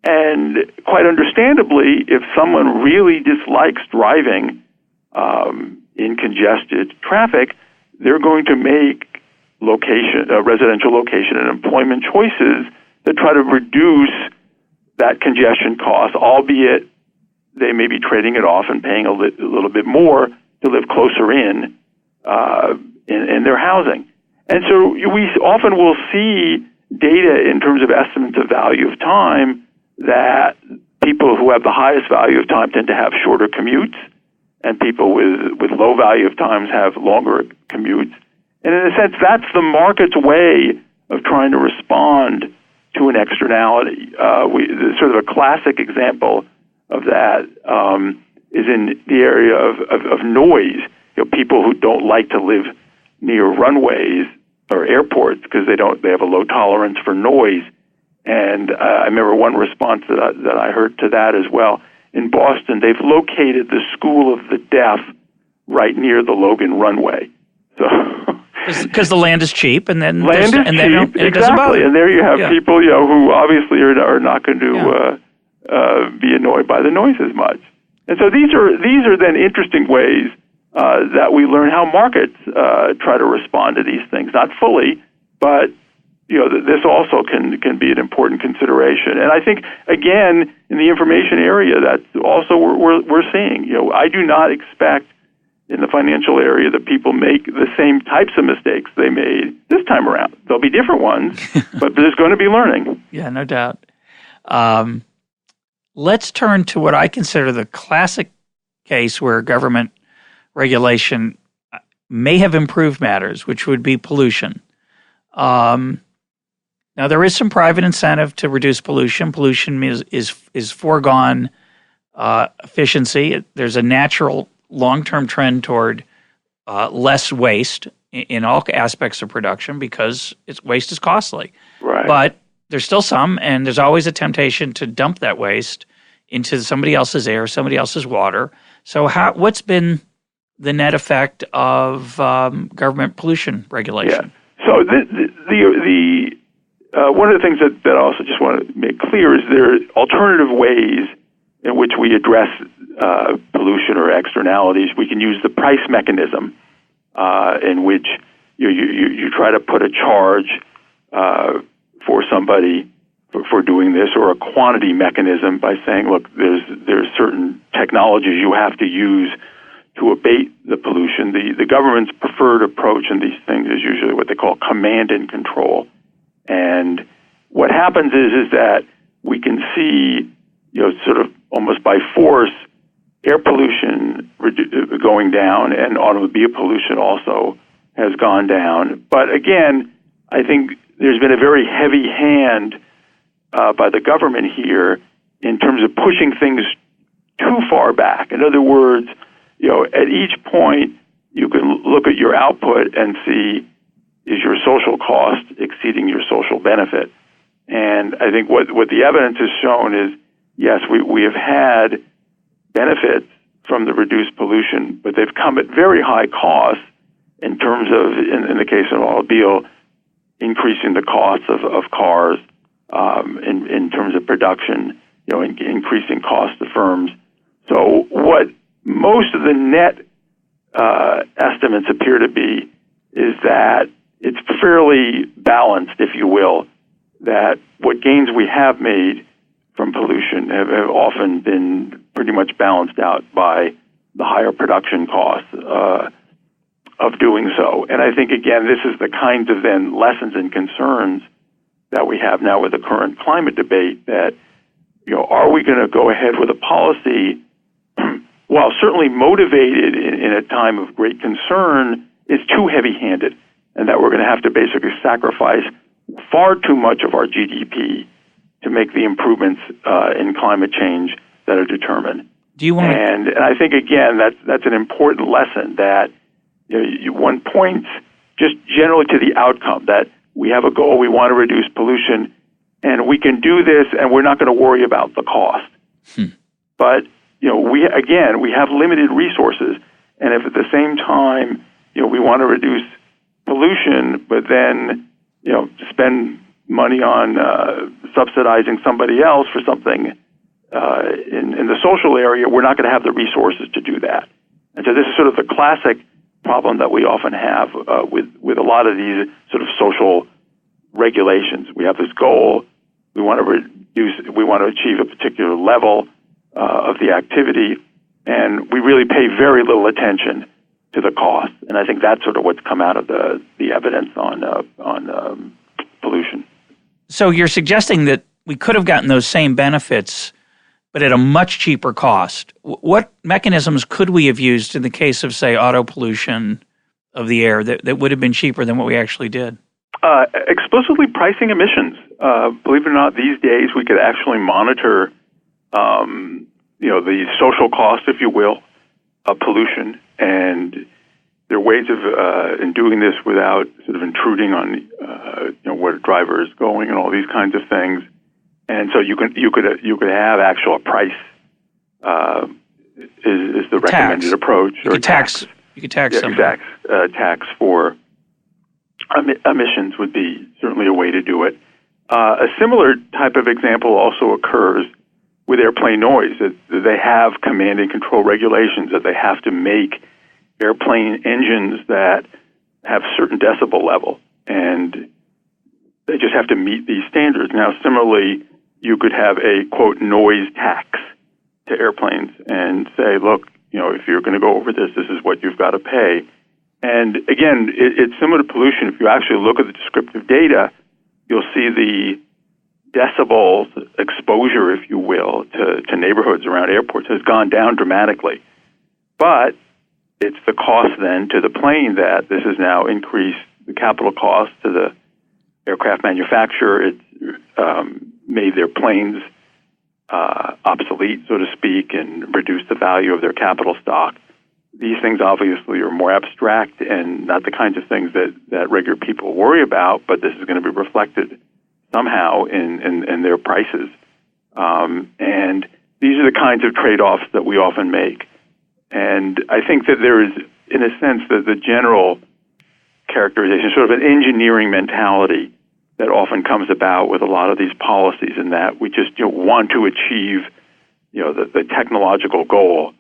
And quite understandably, if someone really dislikes driving in congested traffic, they're going to make residential location and employment choices that try to reduce that congestion cost, albeit they may be trading it off and paying a little bit more to live closer in their housing. And so we often will see data in terms of estimates of value of time that people who have the highest value of time tend to have shorter commutes, and people with low value of times have longer commutes. And in a sense, that's the market's way of trying to respond to an externality. Sort of a classic example of that is in the area of noise. People who don't like to live near runways or airports because they have a low tolerance for noise. And I remember one response that I heard to that as well. In Boston, they've located the School of the Deaf right near the Logan runway. So because the land is cheap, and then land is cheap, exactly. And there you have people, who obviously are not going to be annoyed by the noise as much. And so these are then interesting ways that we learn how markets try to respond to these things. Not fully, but this also can be an important consideration. And I think, again, in the information area, that's also we're seeing. I do not expect in the financial area that people make the same types of mistakes they made this time around. There'll be different ones, but there's going to be learning. Yeah, no doubt. Let's turn to what I consider the classic case where government regulation may have improved matters, which would be pollution. Now, there is some private incentive to reduce pollution. Pollution is foregone efficiency. There's a natural long-term trend toward less waste in all aspects of production because waste is costly. Right. But there's still some, and there's always a temptation to dump that waste into somebody else's air, somebody else's water. So what's been the net effect of government pollution regulation? Yeah. So the one of the things that I also just want to make clear is there are alternative ways in which we address pollution or externalities. We can use the price mechanism in which you try to put a charge for somebody for doing this, or a quantity mechanism by saying, look, there's certain technologies you have to use to abate the pollution. The government's preferred approach in these things is usually what they call command and control. And what happens is that we can see, sort of almost by force, air pollution going down, and automobile pollution also has gone down. But again, I think there's been a very heavy hand by the government here in terms of pushing things too far back. In other words, at each point, you can look at your output and see, is your social cost exceeding your social benefit? And I think what the evidence has shown is, yes, we have had benefits from the reduced pollution, but they've come at very high costs in terms of, in the case of automobile, increasing the costs of cars, in terms of production, increasing costs to firms. So what most of the net estimates appear to be is that it's fairly balanced, if you will, that what gains we have made from pollution have often been pretty much balanced out by the higher production costs of doing so. And I think, again, this is the kinds of then lessons and concerns that we have now with the current climate debate, that, are we going to go ahead with a policy, while certainly motivated in a time of great concern, is too heavy-handed, and that we're going to have to basically sacrifice far too much of our GDP to make the improvements in climate change that are determined. Do you want and I think, again, that's an important lesson, that one points just generally to the outcome, that we have a goal, we want to reduce pollution, and we can do this, and we're not going to worry about the cost. But we have limited resources, and if at the same time we want to reduce pollution, but then spend money on subsidizing somebody else for something in the social area, we're not going to have the resources to do that. And so this is sort of the classic problem that we often have with a lot of these sort of social regulations. We have this goal. We want to achieve a particular level of the activity, and we really pay very little attention to the cost. And I think that's sort of what's come out of the evidence on pollution. So you're suggesting that we could have gotten those same benefits, but at a much cheaper cost. What mechanisms could we have used in the case of, say, auto pollution of the air that would have been cheaper than what we actually did? Explicitly pricing emissions. Believe it or not, these days we could actually monitor, the social cost, if you will, of pollution, and there are ways of in doing this without sort of intruding on where the driver is going and all these kinds of things. And so you could have actual price is the recommended approach. You could tax. You could tax them. Tax for emissions would be certainly a way to do it. A similar type of example also occurs with airplane noise. They have command and control regulations that they have to make airplane engines that have certain decibel level, and they just have to meet these standards. Now, similarly, you could have a, quote, noise tax to airplanes and say, look, if you're going to go over this is what you've got to pay. And again, it's similar to pollution. If you actually look at the descriptive data, you'll see the decibels exposure, if you will, to neighborhoods around airports has gone down dramatically. But it's the cost then to the plane that this has now increased the capital cost to the aircraft manufacturer. It's made their planes obsolete, so to speak, and reduced the value of their capital stock. These things obviously are more abstract and not the kinds of things that regular people worry about, but this is going to be reflected somehow in their prices. And these are the kinds of trade-offs that we often make. And I think that there is, in a sense, the general characterization, sort of an engineering mentality that often comes about with a lot of these policies, in that we just want to achieve the technological goal,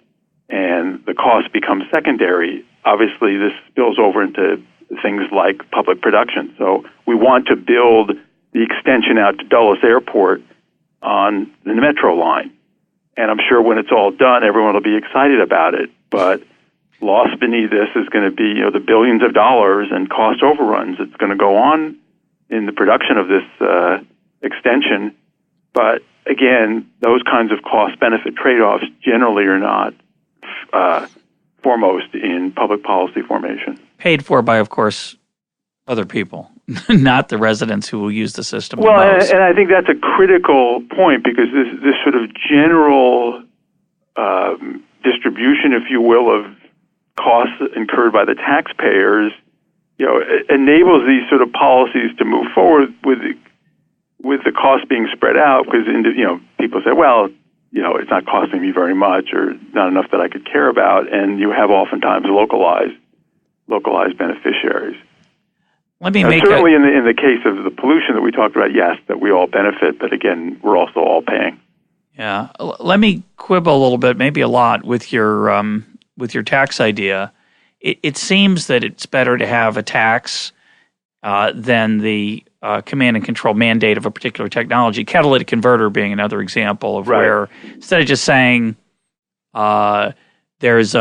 and the cost becomes secondary. Obviously, this spills over into things like public production. So we want to build the extension out to Dulles Airport on the metro line. And I'm sure when it's all done, everyone will be excited about it. But lost beneath this is going to be the billions of dollars and cost overruns that's going to go on in the production of this extension. But again, those kinds of cost-benefit trade-offs generally are not foremost in public policy formation. Paid for by, of course, other people, not the residents who will use the system. Well, and I think that's a critical point, because this sort of general distribution, if you will, of costs incurred by the taxpayers, enables these sort of policies to move forward with the cost being spread out, because people say, well, it's not costing me very much, or not enough that I could care about, and you have oftentimes localized beneficiaries. Let me certainly in the case of the pollution that we talked about, yes, that we all benefit, but again, we're also all paying. Yeah, let me quibble a little bit, maybe a lot, with your tax idea. It seems that it's better to have a tax than the command and control mandate of a particular technology. Catalytic converter being another example of where, instead of just saying there's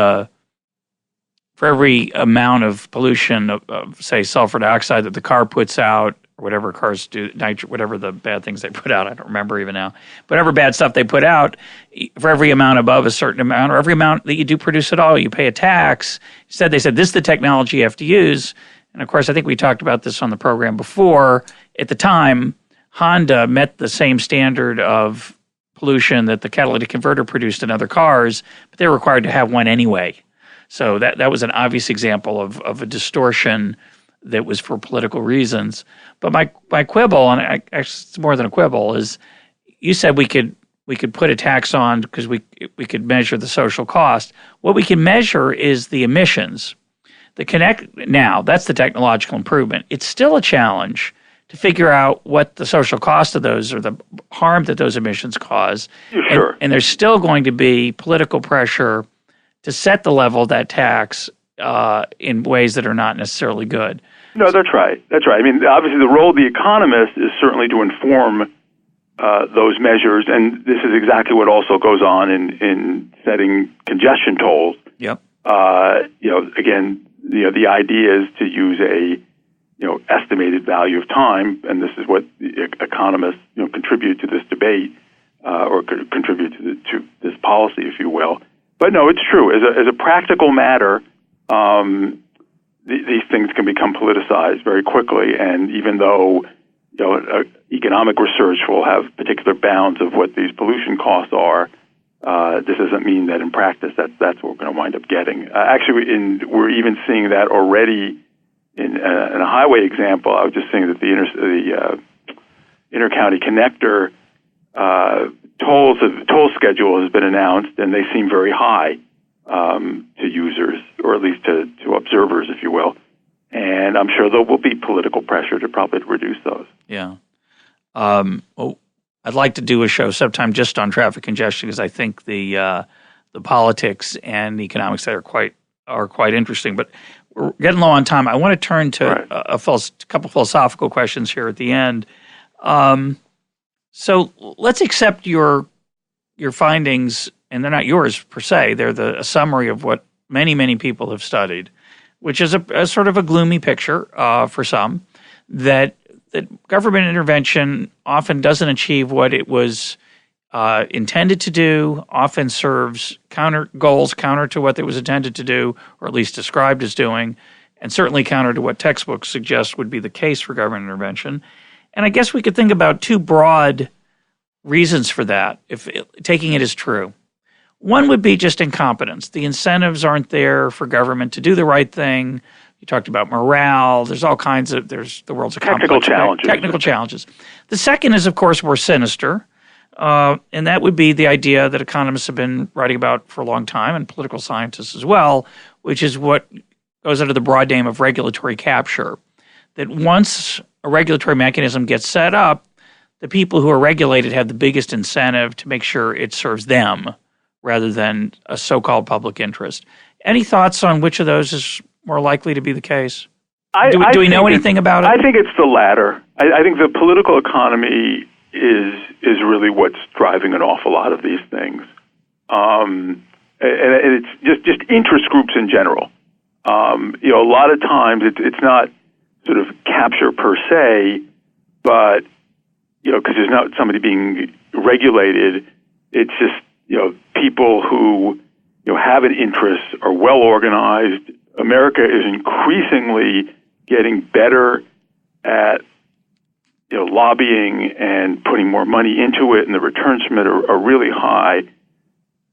for every amount of pollution of, say, sulfur dioxide that the car puts out, or whatever cars do, whatever the bad things they put out, I don't remember even now, whatever bad stuff they put out, for every amount above a certain amount, or every amount that you do produce at all, you pay a tax. Instead, they said, this is the technology you have to use. And of course, I think we talked about this on the program before. At the time, Honda met the same standard of pollution that the catalytic converter produced in other cars, but they were required to have one anyway. So that was an obvious example of a distortion that was for political reasons. But my quibble, and actually it's more than a quibble, is you said we could put a tax on because we could measure the social cost. What we can measure is the emissions. Now, that's the technological improvement. It's still a challenge to figure out what the social cost of those, or the harm that those emissions cause. Sure. And there's still going to be political pressure to set the level of that tax in ways that are not necessarily good. No, that's right. That's right. I mean, obviously, the role of the economist is certainly to inform those measures, and this is exactly what also goes on in setting congestion tolls. Yep. Again, the idea is to use a estimated value of time, and this is what the economists contribute to this debate or contribute to this policy, if you will. But no, it's true. As a practical matter, these things can become politicized very quickly, and even though economic research will have particular bounds of what these pollution costs are, this doesn't mean that in practice that's what we're going to wind up getting. Actually, we're even seeing that already in a highway example. I was just saying that the intercounty connector toll schedule has been announced, and they seem very high to users, or at least to observers, if you will. And I'm sure there will be political pressure to probably reduce those. Yeah. I'd like to do a show sometime just on traffic congestion, because I think the politics and the economics there are quite interesting. But we're getting low on time. I want to turn to a couple philosophical questions here at the end. So let's accept your findings, and they're not yours per se. They're a summary of what many, many people have studied, which is a sort of a gloomy picture for some, that government intervention often doesn't achieve what it was intended to do, often serves counter to what it was intended to do, or at least described as doing, and certainly counter to what textbooks suggest would be the case for government intervention. And I guess we could think about two broad reasons for that, if taking it as true. One would be just incompetence. The incentives aren't there for government to do the right thing. You talked about morale. There's all kinds of, the world's a technical challenges. The second is, of course, more sinister, and that would be the idea that economists have been writing about for a long time, and political scientists as well, which is what goes under the broad name of regulatory capture. That once a regulatory mechanism gets set up, the people who are regulated have the biggest incentive to make sure it serves them rather than a so-called public interest. Any thoughts on which of those is more likely to be the case? Do we know anything about it? I think it's the latter. I think the political economy is really what's driving an awful lot of these things. And it's just interest groups in general. A lot of times it's not sort of capture per se, but because there's not somebody being regulated, it's just people who have an interest, are well organized. America is increasingly getting better at lobbying and putting more money into it, and the returns from it are really high.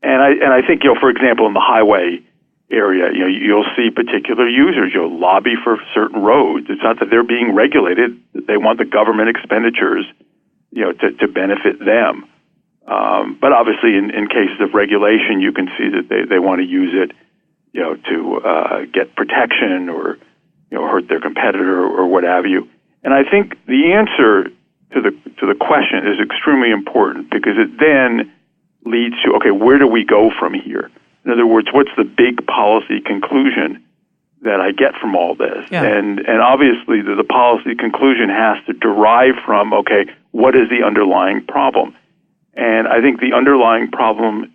And I think for example, in the highway area, you'll see particular users lobby for certain roads. It's not that they're being regulated; they want the government expenditures to benefit them. But obviously, in cases of regulation, you can see that they want to use it, to get protection or hurt their competitor or what have you. And I think the answer to the question is extremely important, because it then leads to, okay, where do we go from here? In other words, what's the big policy conclusion that I get from all this? Yeah. And obviously, the policy conclusion has to derive from, okay, what is the underlying problem? And I think the underlying problem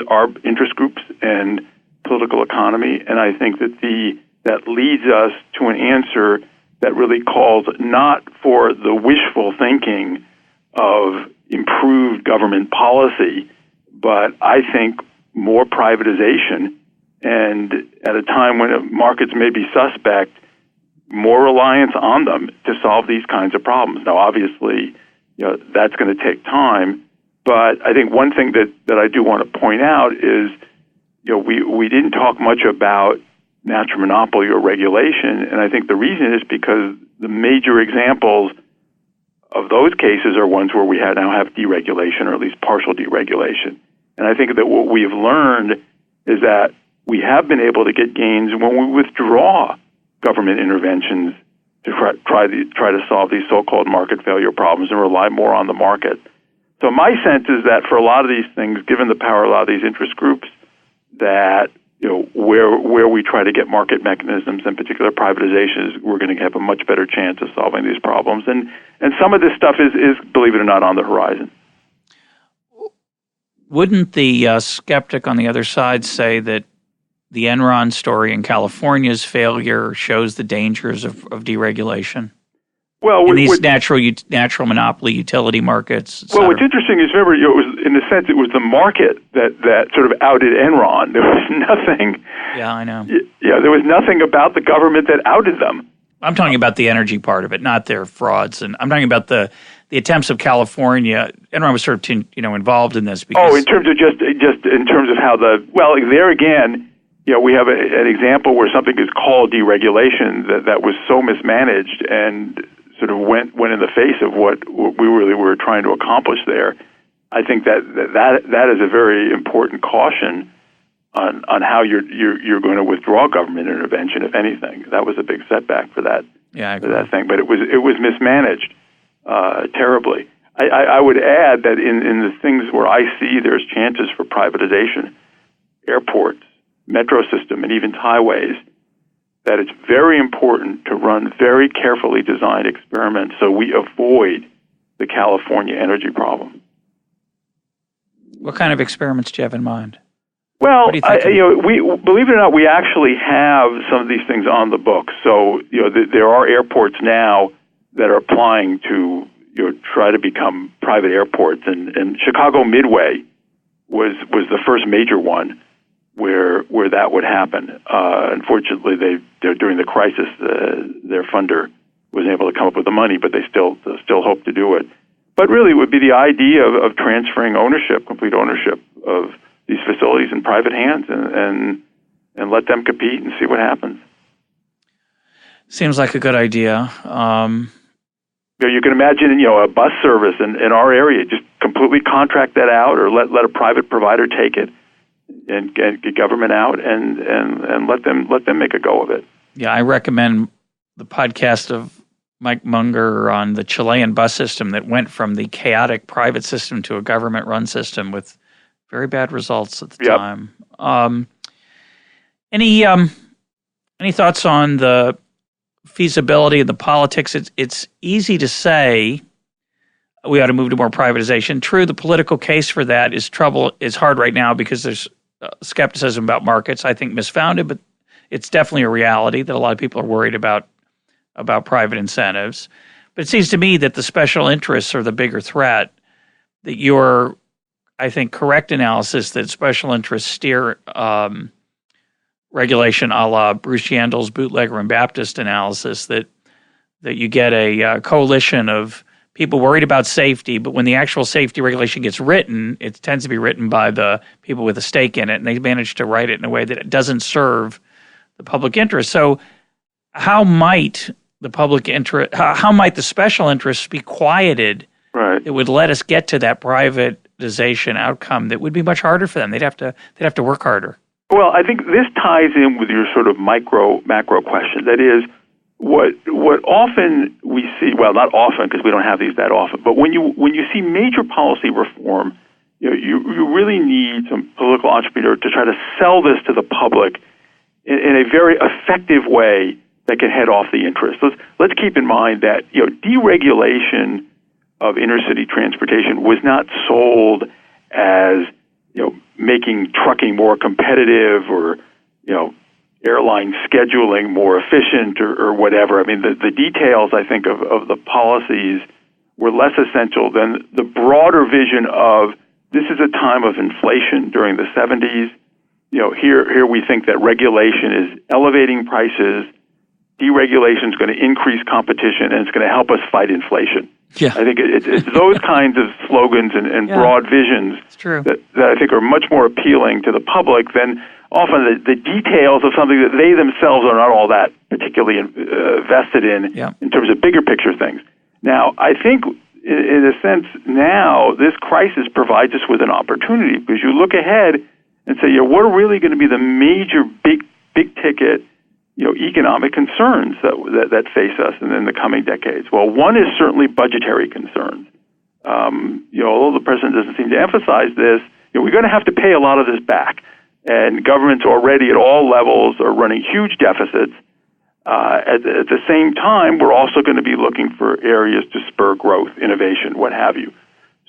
are interest groups and political economy, and I think that leads us to an answer that really calls not for the wishful thinking of improved government policy, but I think more privatization, and at a time when markets may be suspect, more reliance on them to solve these kinds of problems. Now, obviously, that's going to take time, but I think one thing that I do want to point out is, we didn't talk much about natural monopoly or regulation, and I think the reason is because the major examples of those cases are ones where we now have deregulation, or at least partial deregulation. And I think that what we've learned is that we have been able to get gains when we withdraw government interventions to try to solve these so-called market failure problems and rely more on the market. So my sense is that for a lot of these things, given the power of a lot of these interest groups, that where we try to get market mechanisms, in particular privatizations, we're going to have a much better chance of solving these problems. And some of this stuff is, believe it or not, on the horizon. Wouldn't the skeptic on the other side say that the Enron story and California's failure shows the dangers of deregulation? Well, in these natural monopoly utility markets. Well, what's interesting is, remember, it was, in a sense, it was the market that sort of outed Enron. There was nothing. Yeah, I know. Yeah, there was nothing about the government that outed them. I'm talking about the energy part of it, not their frauds, and I'm talking about the attempts of California. Enron was sort of involved in this. Because, in terms of just in terms of how there again. We have an example where something is called deregulation that was so mismanaged and sort of went in the face of what we really were trying to accomplish there. I think that is a very important caution on how you're going to withdraw government intervention, if anything. That was a big setback for that. Yeah, I agree. For that thing, but it was mismanaged terribly. I would add that in the things where I see there's chances for privatization, airports, metro system, and even highways, that it's very important to run very carefully designed experiments so we avoid the California energy problem. What kind of experiments do you have in mind? Well, we believe it or not, we actually have some of these things on the books. So, there are airports now that are applying to try to become private airports, and Chicago Midway was the first major one where that would happen. Unfortunately, during the crisis, their funder wasn't able to come up with the money, but they still hope to do it. But really, it would be the idea of transferring complete ownership of these facilities in private hands, and let them compete and see what happens. Seems like a good idea. You can imagine, a bus service in our area, just completely contract that out, or let a private provider take it, and get government out, and let them make a go of it. Yeah, I recommend the podcast of Mike Munger on the Chilean bus system that went from the chaotic private system to a government-run system with very bad results at the time. Any thoughts on the feasibility of the politics? It's easy to say we ought to move to more privatization. True, the political case for that is hard right now because there's skepticism about markets. I think misfounded, but it's definitely a reality that a lot of people are worried about private incentives. But it seems to me that the special interests are the bigger threat. That your, I think, correct analysis that special interests steer regulation a la Bruce Yandel's bootlegger and Baptist analysis, that you get a coalition of people worried about safety, but when the actual safety regulation gets written, it tends to be written by the people with a stake in it, and they manage to write it in a way that it doesn't serve the public interest. So how might the public interest, how might the special interests be quieted that would let us get to that privatization outcome that would be much harder for them? They'd have to work harder. Well, I think this ties in with your sort of macro question. That is, what often we see, well, not often because we don't have these that often, but when you see major policy reform, you really need some political entrepreneur to try to sell this to the public in a very effective way that can head off the interest. Let's keep in mind that deregulation of intercity transportation was not sold as making trucking more competitive or airline scheduling more efficient or whatever. I mean, the details, I think, of the policies were less essential than the broader vision of this is a time of inflation during the 70s. Here we think that regulation is elevating prices, deregulation is going to increase competition, and it's going to help us fight inflation. Yeah. I think it's those kinds of slogans and broad visions that I think are much more appealing to the public than often the details of something that they themselves are not all that particularly vested in terms of bigger picture things. Now, I think in a sense now this crisis provides us with an opportunity because you look ahead and say, what are really going to be the major big ticket economic concerns that face us in the coming decades? Well, one is certainly budgetary concerns. Although the president doesn't seem to emphasize this, we're going to have to pay a lot of this back. and governments already at all levels are running huge deficits. At the same time, we're also going to be looking for areas to spur growth, innovation, what have you.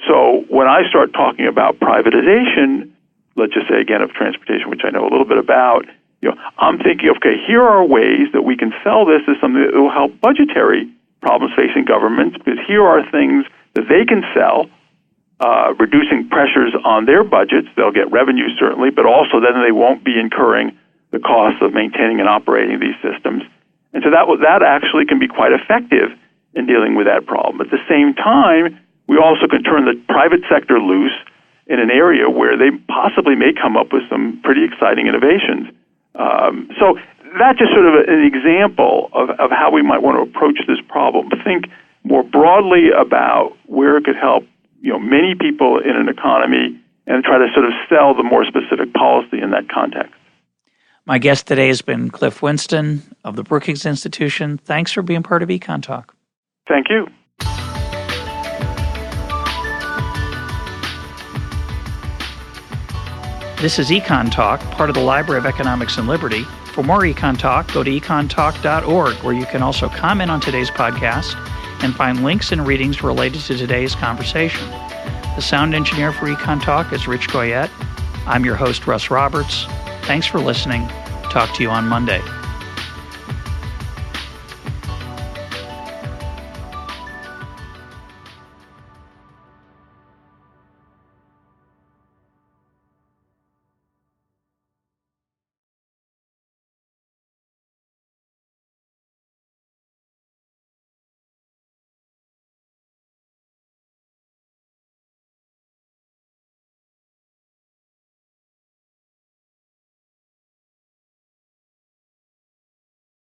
So when I start talking about privatization, let's just say again of transportation, which I know a little bit about, I'm thinking, okay, here are ways that we can sell this as something that will help budgetary problems facing governments, because here are things that they can sell, reducing pressures on their budgets. They'll get revenue certainly, but also then they won't be incurring the costs of maintaining and operating these systems. And so that actually can be quite effective in dealing with that problem. At the same time, we also can turn the private sector loose in an area where they possibly may come up with some pretty exciting innovations. So that's just sort of an example of how we might want to approach this problem. Think more broadly about where it could help many people in an economy and try to sort of sell the more specific policy in that context. My guest today has been Cliff Winston of the Brookings Institution. Thanks for being part of EconTalk. Thank you. This is EconTalk, part of the Library of Economics and Liberty. For more EconTalk, go to econtalk.org, where you can also comment on today's podcast and find links and readings related to today's conversation. The sound engineer for EconTalk is Rich Goyette. I'm your host, Russ Roberts. Thanks for listening. Talk to you on Monday.